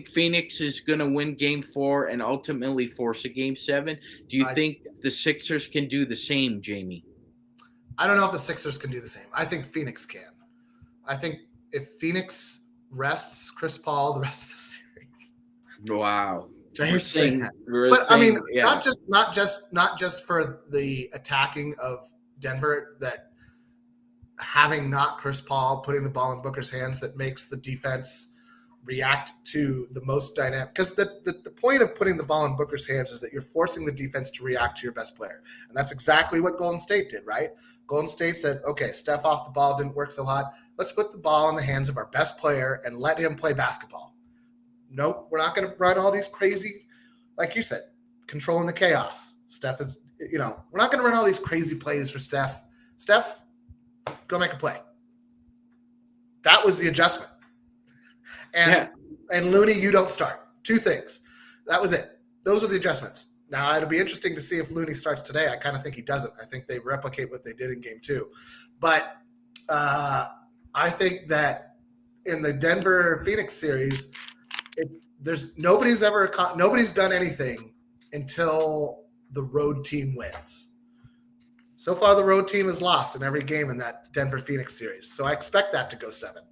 Phoenix is going to win game 4 and ultimately force a game 7? Do you think the Sixers can do the same, Jamie? I don't know if the Sixers can do the same. I think Phoenix can. I think if Phoenix rests Chris Paul the rest of the series. Wow. Not just for the attacking of Denver, that having not Chris Paul putting the ball in Booker's hands that makes the defense react to the most dynamic. Because the point of putting the ball in Booker's hands is that you're forcing the defense to react to your best player. And that's exactly what Golden State did, right? Golden State said, okay, Steph off the ball didn't work so hot. Let's put the ball in the hands of our best player and let him play basketball. Nope, we're not going to run all these crazy, like you said, controlling the chaos. Steph is, we're not going to run all these crazy plays for Steph. Steph, go make a play. That was the adjustment. And Looney, you don't start. 2 things. That was it. Those are the adjustments. Now, it'll be interesting to see if Looney starts today. I kind of think he doesn't. I think they replicate what they did in game 2. But I think that in the Denver Phoenix series, nobody's done anything until the road team wins. So far, the road team has lost in every game in that Denver Phoenix series. So I expect that to go 7.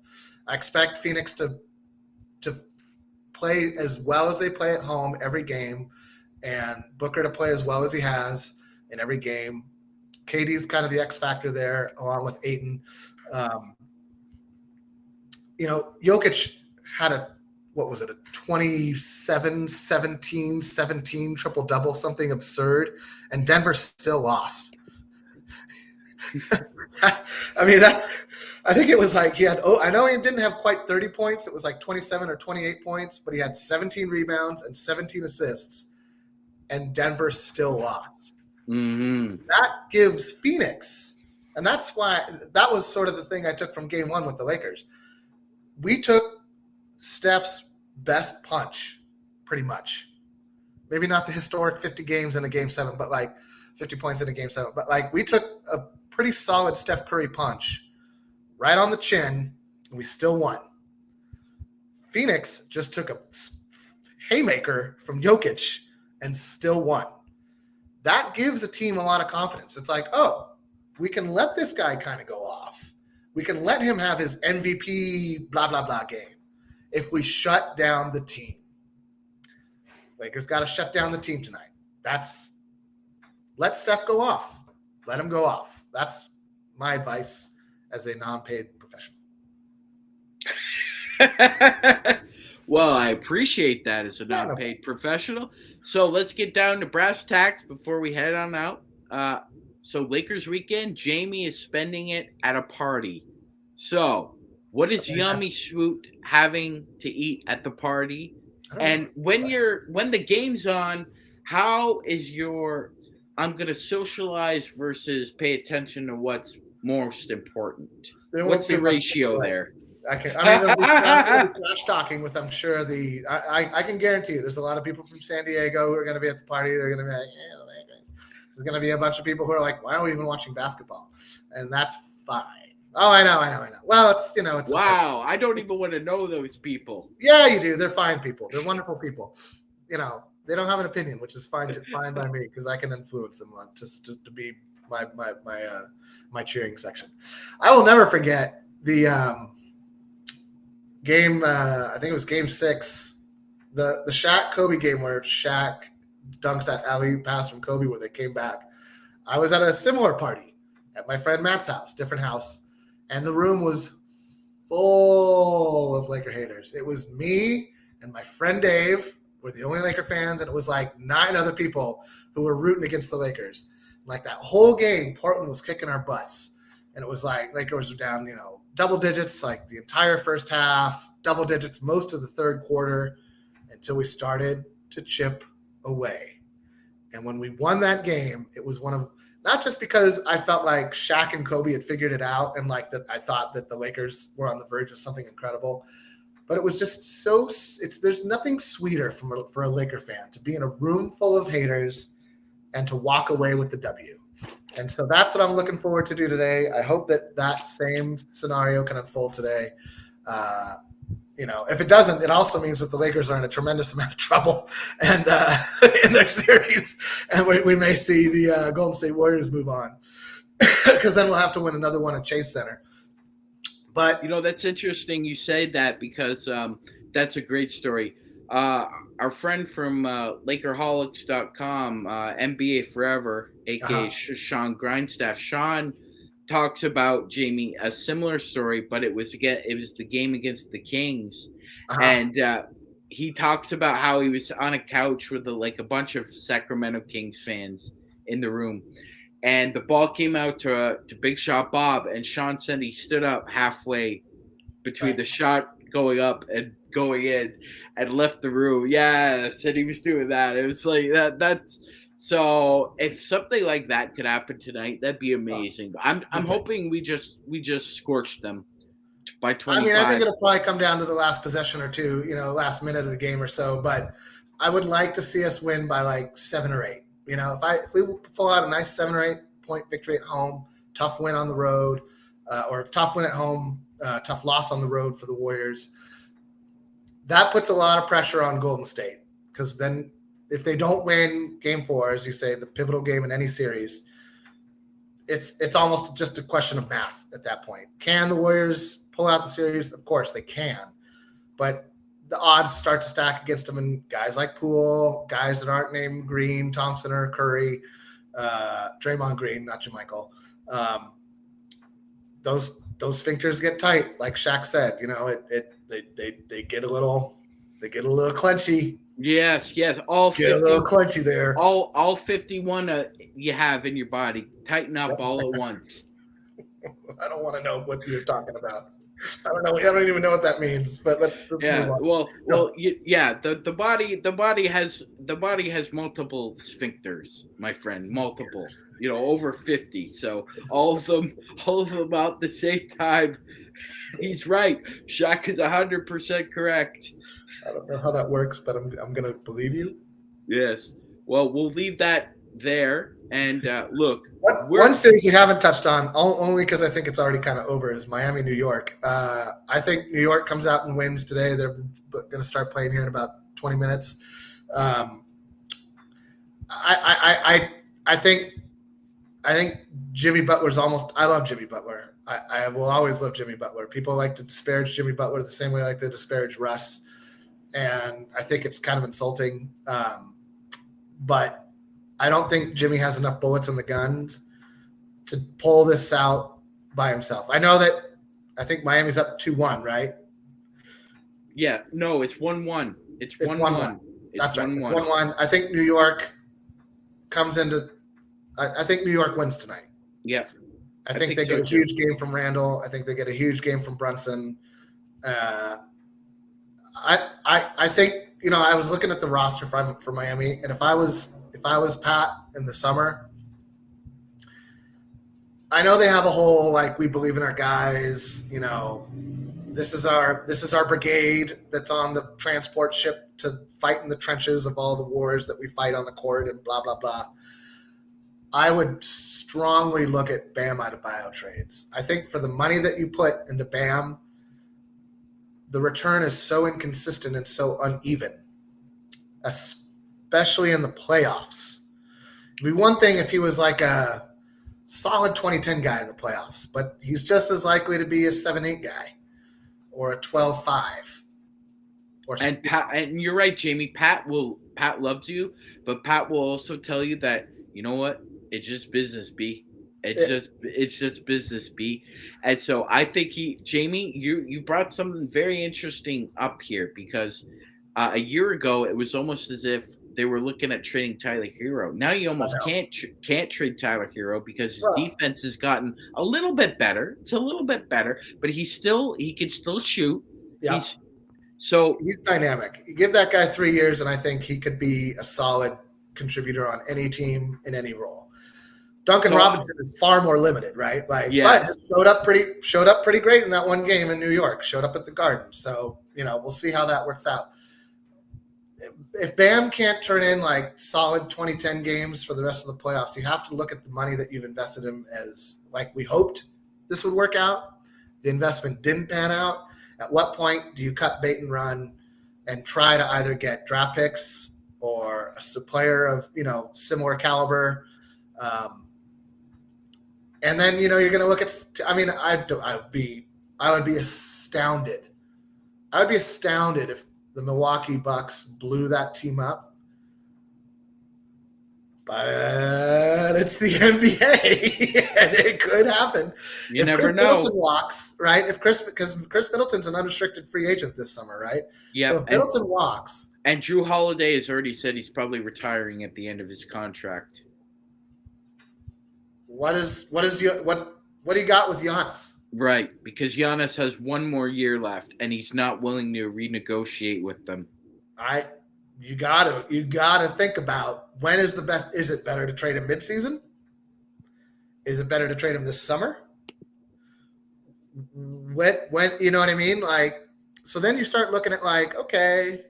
I expect Phoenix to play as well as they play at home every game, and Booker to play as well as he has in every game. KD's kind of the X factor there, along with Ayton. Jokic had a 27, 17, 17 triple-double, something absurd, and Denver still lost. I mean, I think it was like I know he didn't have quite 30 points. It was like 27 or 28 points, but he had 17 rebounds and 17 assists, and Denver still lost. Mm-hmm. That gives Phoenix, and that's why that was sort of the thing I took from game 1 with the Lakers. We took Steph's best punch, pretty much. Maybe not the historic 50 games in a game 7, but like 50 points in a game 7. But like we took a pretty solid Steph Curry punch right on the chin, and we still won. Phoenix just took a haymaker from Jokic and still won. That gives a team a lot of confidence. It's like, oh, we can let this guy kind of go off. We can let him have his MVP blah, blah, blah game if we shut down the team. Lakers got to shut down the team tonight. Let Steph go off. Let him go off. That's my advice as a non-paid professional. Well, I appreciate that as a non-paid professional. So let's get down to brass tacks before we head on out. So Lakers weekend, Jamie is spending it at a party. So what is Yummy Swoot having to eat at the party? And when the game's on, how is your I'm going to socialize versus pay attention to what's most important? What's the ratio there? It'll be trash talking with, I'm sure, I can guarantee you there's a lot of people from San Diego who are going to be at the party. They're going to be like, there's going to be a bunch of people who are like, why are we even watching basketball? And that's fine. Oh, I know. Well, it's wow. Okay. I don't even want to know those people. Yeah, you do. They're fine people. They're wonderful people. They don't have an opinion, which is fine by me because I can influence them just to be my cheering section. I will never forget the game. I think it was game 6, the Shaq Kobe game where Shaq dunks that alley pass from Kobe where they came back. I was at a similar party at my friend Matt's house, different house, and the room was full of Laker haters. It was me and my friend Dave were the only Laker fans, and it was like 9 other people who were rooting against the Lakers. Like that whole game, Portland was kicking our butts, and it was like Lakers were down, double digits like the entire first half, double digits most of the third quarter until we started to chip away. And when we won that game, it was one of not just because I felt like Shaq and Kobe had figured it out and like that I thought that the Lakers were on the verge of something incredible, but it was just there's nothing sweeter for a Laker fan to be in a room full of haters and to walk away with the W. And so that's what I'm looking forward to do today. I hope that same scenario can unfold today. If it doesn't, it also means that the Lakers are in a tremendous amount of trouble and in their series, and we may see the Golden State Warriors move on because then we'll have to win another one at Chase Center. But that's interesting you say that because that's a great story. Our friend from Lakerholics.com, NBA Forever, aka Sean Grindstaff, Sean talks about Jamie a similar story, but it was the game against the Kings, and he talks about how he was on a couch with a bunch of Sacramento Kings fans in the room, and the ball came out to Big Shot Bob, and Sean said he stood up halfway between the shot going up and going in and left the room. Yeah, said he was doing that. It was like that's. So if something like that could happen tonight, that'd be amazing. I'm hoping we just scorched them by 25. I think it'll probably come down to the last possession or two, last minute of the game or so. But I would like to see us win by like 7 or 8. If we pull out a nice 7 or 8 point victory at home, tough win on the road, or tough win at home tough loss on the road for the Warriors. That puts a lot of pressure on Golden State because then if they don't win Game 4, as you say, the pivotal game in any series, it's almost just a question of math at that point. Can the Warriors pull out the series? Of course they can, but the odds start to stack against them, and guys like Poole, guys that aren't named Green, Thompson, or Curry, Draymond Green, not Jermichael. Those sphincters get tight, like Shaq said. They get a little clenchy. Yes. All get 50, a little clenchy there. All 51 you have in your body. Tighten up all at once. I don't want to know what you're talking about. I don't know. I don't even know what that means. But let's move on. The body has multiple sphincters, my friend. Multiple. Over 50. So all of them at the same time. He's right. Shaq is 100% correct. I don't know how that works, but I'm going to believe you. Yes. Well, we'll leave that there. And look, one series we haven't touched on, only because I think it's already kind of over, is Miami, New York. I think New York comes out and wins today. They're going to start playing here in about 20 minutes. I think Jimmy Butler's I love Jimmy Butler. I will always love Jimmy Butler. People like to disparage Jimmy Butler the same way I like to disparage Russ. And I think it's kind of insulting. But I don't think Jimmy has enough bullets in the guns to pull this out by himself. I think Miami's up 2-1, right? Yeah, no, it's 1-1. It's 1-1. That's right. It's 1-1. I think New York comes into I think New York wins tonight. Yeah. I think they get a huge game from Randall. I think they get a huge game from Brunson. I think, I was looking at the roster for Miami, and if I was Pat in the summer, I know they have a whole we believe in our guys. This is our brigade that's on the transport ship to fight in the trenches of all the wars that we fight on the court and blah blah blah. I would strongly look at Bam Adebayo trades. I think for the money that you put into Bam, the return is so inconsistent and so uneven, especially in the playoffs. It'd be one thing if he was like a solid 2010 guy in the playoffs, but he's just as likely to be a 7-8 guy or a 12-5. And you're right, Jamie. Pat loves you, but Pat will also tell you that, you know what? It's just business, B. It's just business, B. And so I think Jamie, you brought something very interesting up here, because a year ago it was almost as if they were looking at trading Tyler Hero. Now you almost can't trade Tyler Hero because his defense has gotten a little bit better. It's a little bit better, but he can still shoot. Yeah. He's dynamic. You give that guy 3 years, and I think he could be a solid contributor on any team in any role. Duncan Robinson is far more limited, right? But showed up pretty great in that one game in New York. Showed up at the Garden, so we'll see how that works out. If Bam can't turn in solid 2010 games for the rest of the playoffs, you have to look at the money that you've invested in as we hoped this would work out. The investment didn't pan out. At what point do you cut bait and run and try to either get draft picks or a player of similar caliber? And then you're going to look at. I mean, I would be astounded. I would be astounded if the Milwaukee Bucks blew that team up. But it's the NBA, and it could happen. You if never Chris know. Middleton walks, right? Because Chris Middleton's an unrestricted free agent this summer, right? Yeah. So if Middleton walks, and Drew Holiday has already said he's probably retiring at the end of his contract. What do you got with Giannis? Right, because Giannis has one more year left, and he's not willing to renegotiate with them. You gotta think about when is the best. Is it better to trade him midseason? Is it better to trade him this summer? When you know what I mean? So then you start looking at okay,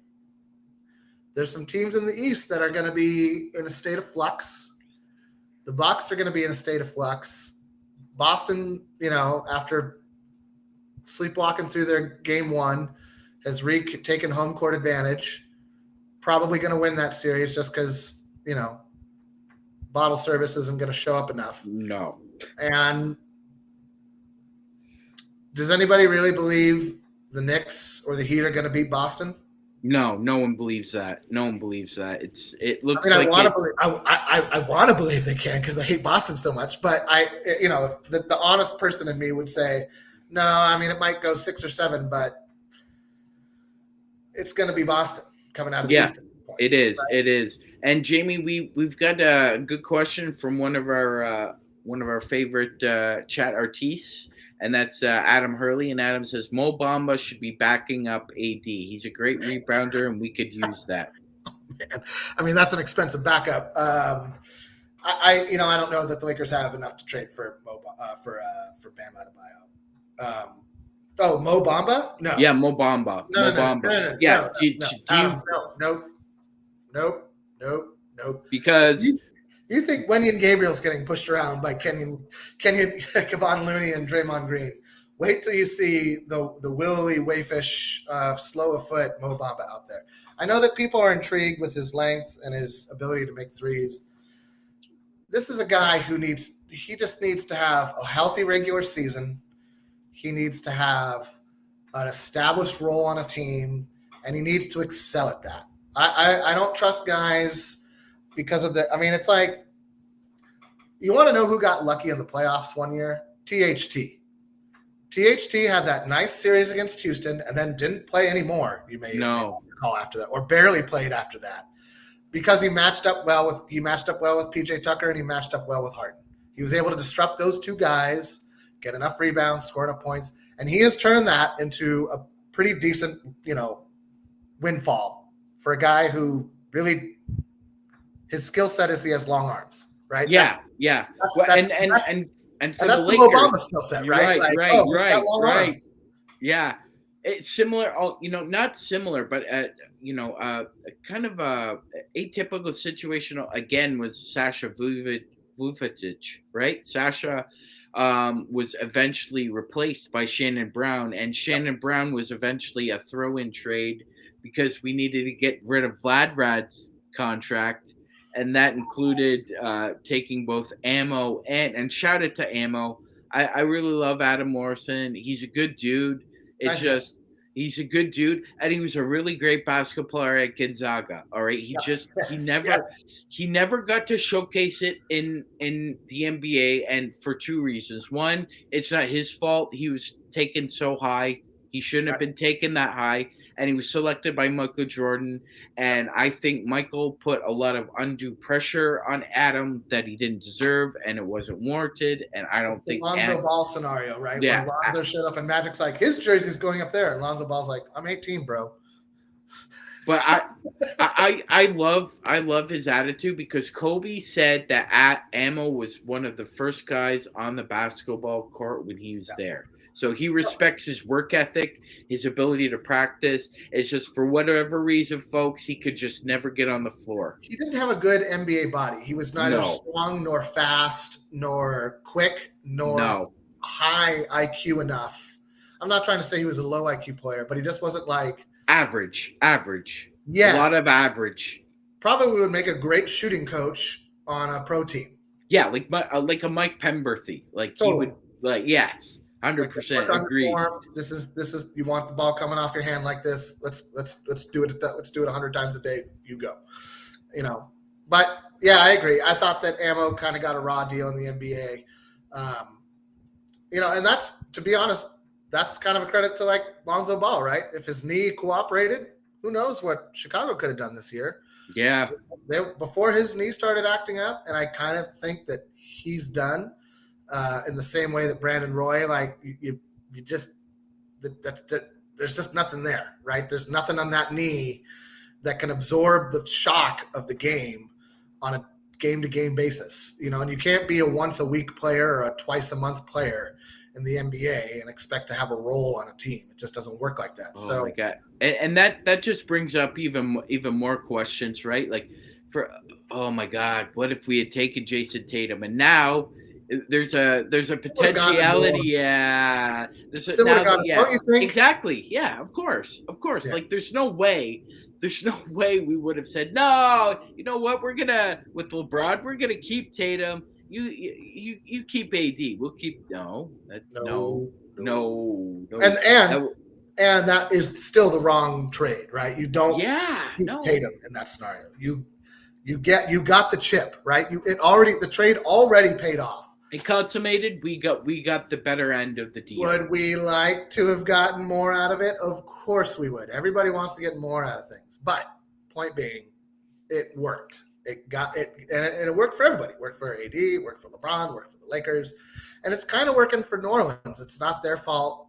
there's some teams in the East that are going to be in a state of flux. The Bucks are going to be in a state of flux. Boston, after sleepwalking through their game one, has taken home court advantage. Probably going to win that series just because, bottle service isn't going to show up enough. No. And does anybody really believe the Knicks or the Heat are going to beat Boston? No one believes that. No one believes that. It looks I like want to believe. I want to believe they can because I hate Boston so much. But if the honest person in me would say, no. I mean, it might go 6 or 7, but it's going to be Boston coming out of the East. It is. Right? It is. And Jamie, we've got a good question from one of our favorite chat artistes, and that's Adam Hurley. And Adam says Mo Bamba should be backing up AD. He's a great rebounder, and we could use that. Man. I mean, that's an expensive backup. I don't know that the Lakers have enough to trade for Bam Adebayo. Mo Bamba? No. Yeah, Mo Bamba. No. Yeah. Nope. Because you think Wenyen Gabriel's getting pushed around by Kevon Looney and Draymond Green. Wait till you see the willy wayfish, slow of foot Mo Bamba out there. I know that people are intrigued with his length and his ability to make threes. This is a guy who just needs to have a healthy regular season. He needs to have an established role on a team, and he needs to excel at that. I don't trust guys because of it's like, you want to know who got lucky in the playoffs one year? THT. THT had that nice series against Houston and then didn't play anymore. You may recall after that, or barely played after that, because he matched up well with PJ Tucker and he matched up well with Harden. He was able to disrupt those two guys, get enough rebounds, score enough points, and he has turned that into a pretty decent, windfall for a guy who really, his skill set is he has long arms, right? Yeah. And for that's the Lakers, Obama skill set, right? Right. Yeah, it's similar. Not similar, but kind of a atypical situation again with Sasha Vujacic, right? Sasha was eventually replaced by Shannon Brown, and Shannon Brown was eventually a throw-in trade because we needed to get rid of Vladrad's contract. And that included taking both Ammo and shout out to Ammo. I really love Adam Morrison. He's a good dude. He's a good dude, and he was a really great basketball player at Gonzaga. All right, he never got to showcase it in the NBA, and for two reasons. One, it's not his fault. He was taken so high. He shouldn't have been taken that high. And he was selected by Michael Jordan. And I think Michael put a lot of undue pressure on Adam that he didn't deserve, and it wasn't warranted. And I don't think Lonzo Ball scenario, right? Yeah. Where Lonzo showed up and Magic's like, his jersey's going up there. And Lonzo Ball's like, I'm 18, bro. But I love his attitude, because Kobe said that Ammo was one of the first guys on the basketball court when he was there. So he respects his work ethic, his ability to practice. It's just, for whatever reason, folks, he could just never get on the floor. He didn't have a good NBA body. He was neither strong nor fast nor quick nor high IQ enough. I'm not trying to say he was a low IQ player, but he just wasn't like average. Yeah, a lot of average. Probably would make a great shooting coach on a pro team. Yeah, like a Mike Pemberthy. Like totally. He would, yes. 100% agree. This is you want the ball coming off your hand like this. Let's do it. Let's do it 100 times a day. You go. But yeah, I agree. I thought that Ammo kind of got a raw deal in the NBA. And that's, to be honest, that's kind of a credit to like Lonzo Ball, right? If his knee cooperated, who knows what Chicago could have done this year. Yeah. Before his knee started acting up, and I kind of think that he's done. In the same way that Brandon Roy, like you just there's just nothing there, right? There's nothing on that knee that can absorb the shock of the game on a game-to-game basis, and you can't be a once-a-week player or a twice-a-month player in the NBA and expect to have a role on a team. It just doesn't work like that. Oh my God. And that just brings up even more questions, right? Like, oh my God, what if we had taken Jason Tatum? And now There's a Would've gotten potentiality. more. Yeah. Still would have gotten. Yeah. Don't you think? Exactly. Yeah. Of course. Yeah. Like there's no way. There's no way we would have said no. You know what? We're gonna with LeBron. We're gonna keep Tatum. You keep AD. We'll keep no. That's no. And That, and that is still the wrong trade, right? You don't keep no. Tatum in that scenario. You got the chip, right? The trade already paid off. And consummated, we got the better end of the deal. Would we like to have gotten more out of it? Of course we would. Everybody wants to get more out of things. But point being, it worked. It worked for everybody. It worked for AD, it worked for LeBron, worked for the Lakers. And it's kind of working for New Orleans. It's not their fault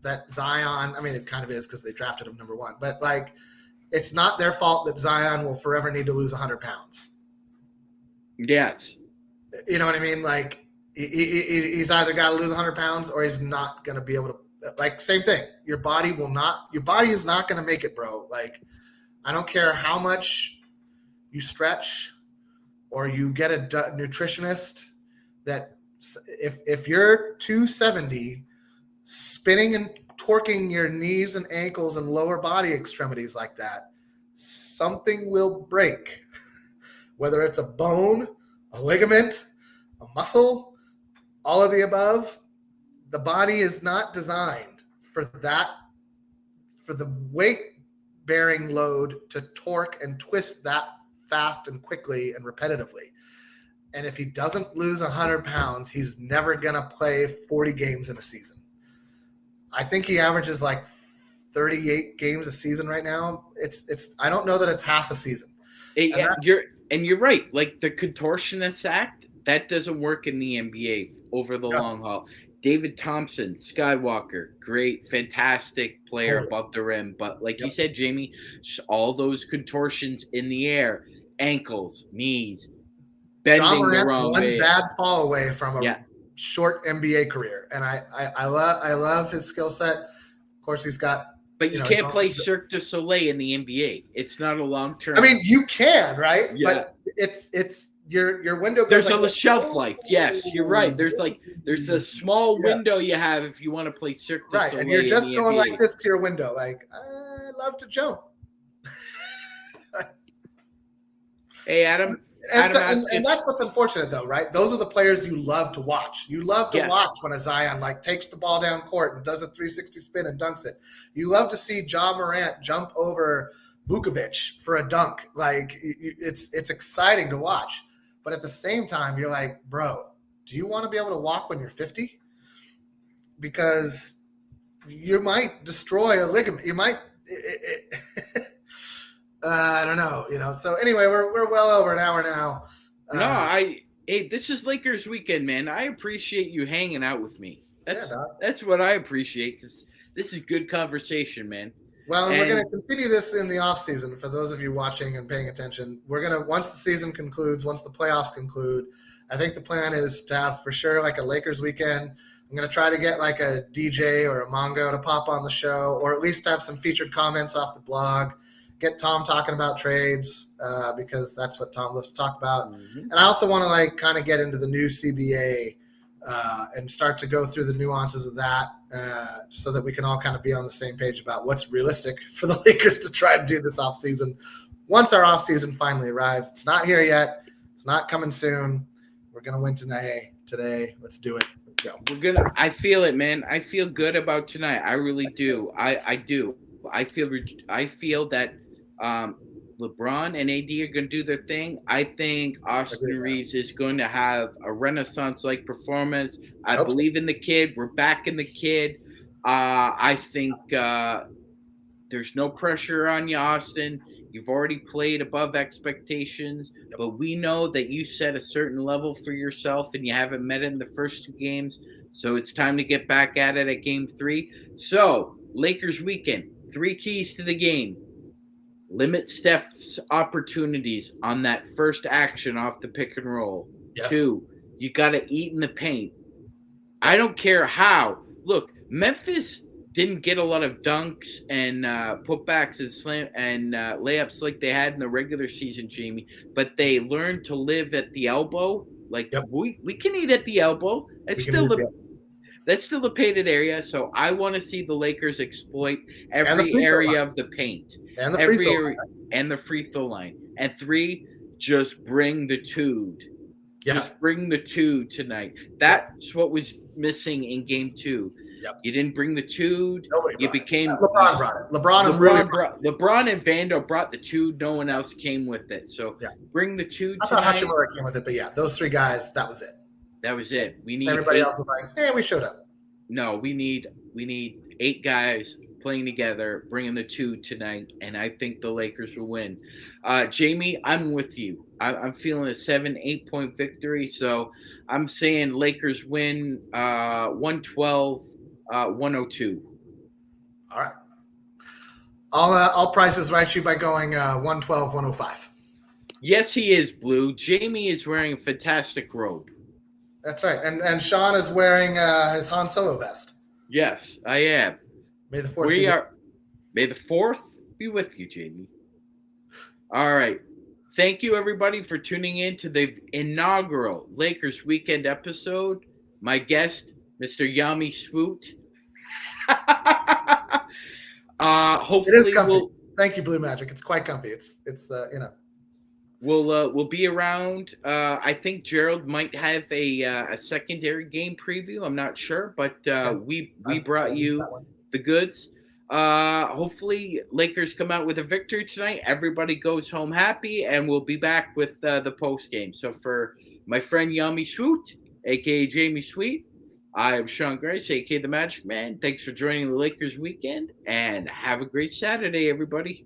that Zion, I mean, it kind of is because they drafted him number 1. But, like, it's not their fault that Zion will forever need to lose 100 pounds. Yes. You know what I mean? Like, he's either got to lose 100 pounds or he's not going to be able to. Like, same thing. Your body is not going to make it, bro. Like, I don't care how much you stretch or you get a nutritionist that if you're 270 spinning and torquing your knees and ankles and lower body extremities like that, something will break. Whether it's a bone, a ligament, a muscle, all of the above, the body is not designed for the weight-bearing load to torque and twist that fast and quickly and repetitively. And if he doesn't lose 100 pounds, he's never going to play 40 games in a season. I think he averages like 38 games a season right now. I don't know that it's half a season. You're right. Like the contortionist act, that doesn't work in the NBA over the long haul. David Thompson, Skywalker, great, fantastic player above the rim. But like you said, Jamie, all those contortions in the air, ankles, knees, bending the wrong way. One bad fall away from a short NBA career. And I love his skill set. Of course, he's got. But you can't play Cirque du Soleil in the NBA. It's not a long term. I mean, you can, right? Yeah. But it's your window goes there's like a shelf life. Yes, you're right. There's a small window you have if you want to play Cirque du Soleil. Right, and you're just going like this to your window, like I love to jump. Hey, Adam. And that's what's unfortunate, though, right? Those are the players you love to watch. You love to watch when a Zion takes the ball down court and does a 360 spin and dunks it. You love to see Ja Morant jump over Vukovic for a dunk. Like it's exciting to watch. But at the same time, you're like, bro, do you want to be able to walk when you're 50? Because you might destroy a ligament. You might. I don't know, So anyway, we're well over an hour now. Hey, this is Lakers weekend, man. I appreciate you hanging out with me. That's what I appreciate because this is good conversation, man. Well, we're going to continue this in the off season. For those of you watching and paying attention, we're going to once the season concludes, once the playoffs conclude, I think the plan is to have for sure like a Lakers weekend. I'm going to try to get like a DJ or a Mongo to pop on the show, or at least have some featured comments off the blog. Get Tom talking about trades because that's what Tom loves to talk about. Mm-hmm. And I also want to kind of get into the new CBA and start to go through the nuances of that so that we can all kind of be on the same page about what's realistic for the Lakers to try to do this offseason. Once our offseason finally arrives, it's not here yet. It's not coming soon. We're going to win today. Let's do it. Let's go. I feel it, man. I feel good about tonight. I really do. I do. I feel that LeBron and AD are going to do their thing. I think Austin Reeves is going to have a Renaissance-like performance. I believe in the kid. We're back in the kid. I think there's no pressure on you, Austin. You've already played above expectations, but we know that you set a certain level for yourself and you haven't met it in the first 2 games. So it's time to get back at it at game 3. So Lakers weekend, 3 keys to the game. Limit Steph's opportunities on that first action off the pick and roll. Yes. 2, you got to eat in the paint. I don't care how. Look, Memphis didn't get a lot of dunks and putbacks and layups like they had in the regular season, Jamie, but they learned to live at the elbow Like Yep. we can eat at the elbow. It's We can still do the That's still the painted area. So I want to see the Lakers exploit And the every free throw area line. of the paint, And the free throw area, and the free throw line. And 3, just bring the dude. Yeah. Just bring the 2 tonight. That's what was missing in game 2. Yep. You didn't bring the 2. Nobody You brought became it. LeBron brought it. LeBron and Vando brought the 2. No one else came with it. So bring the 2 I thought tonight. Hachimura came with it, but yeah, those 3 guys, that was it. That was it. We need everybody else was like, "Hey, we showed up." No, we need 8 guys playing together, bringing the 2 tonight, and I think the Lakers will win. Jamie, I'm with you. I'm feeling a 7-8 point victory, so I'm saying Lakers win 112, 102. All right. I'll price this right you by going 112, 105. Yes, he is, Blue. Jamie is wearing a fantastic robe. That's right. And Sean is wearing his Han Solo vest. Yes, I am. May the 4th May the 4th be with you, Jamie. All right. Thank you, everybody, for tuning in to the inaugural Lakers Weekend episode. My guest, Mr. Yami Swoot. Hopefully, it is comfy. Thank you, Blue Magic. It's quite comfy. It's We'll be around. I think Gerald might have a secondary game preview. I'm not sure, but we brought you the goods. Hopefully, Lakers come out with a victory tonight. Everybody goes home happy, and we'll be back with the post game. So for my friend Yami Swoot, aka Jamie Sweet, I am Sean Grice, aka the Magic Man. Thanks for joining the Lakers Weekend, and have a great Saturday, everybody.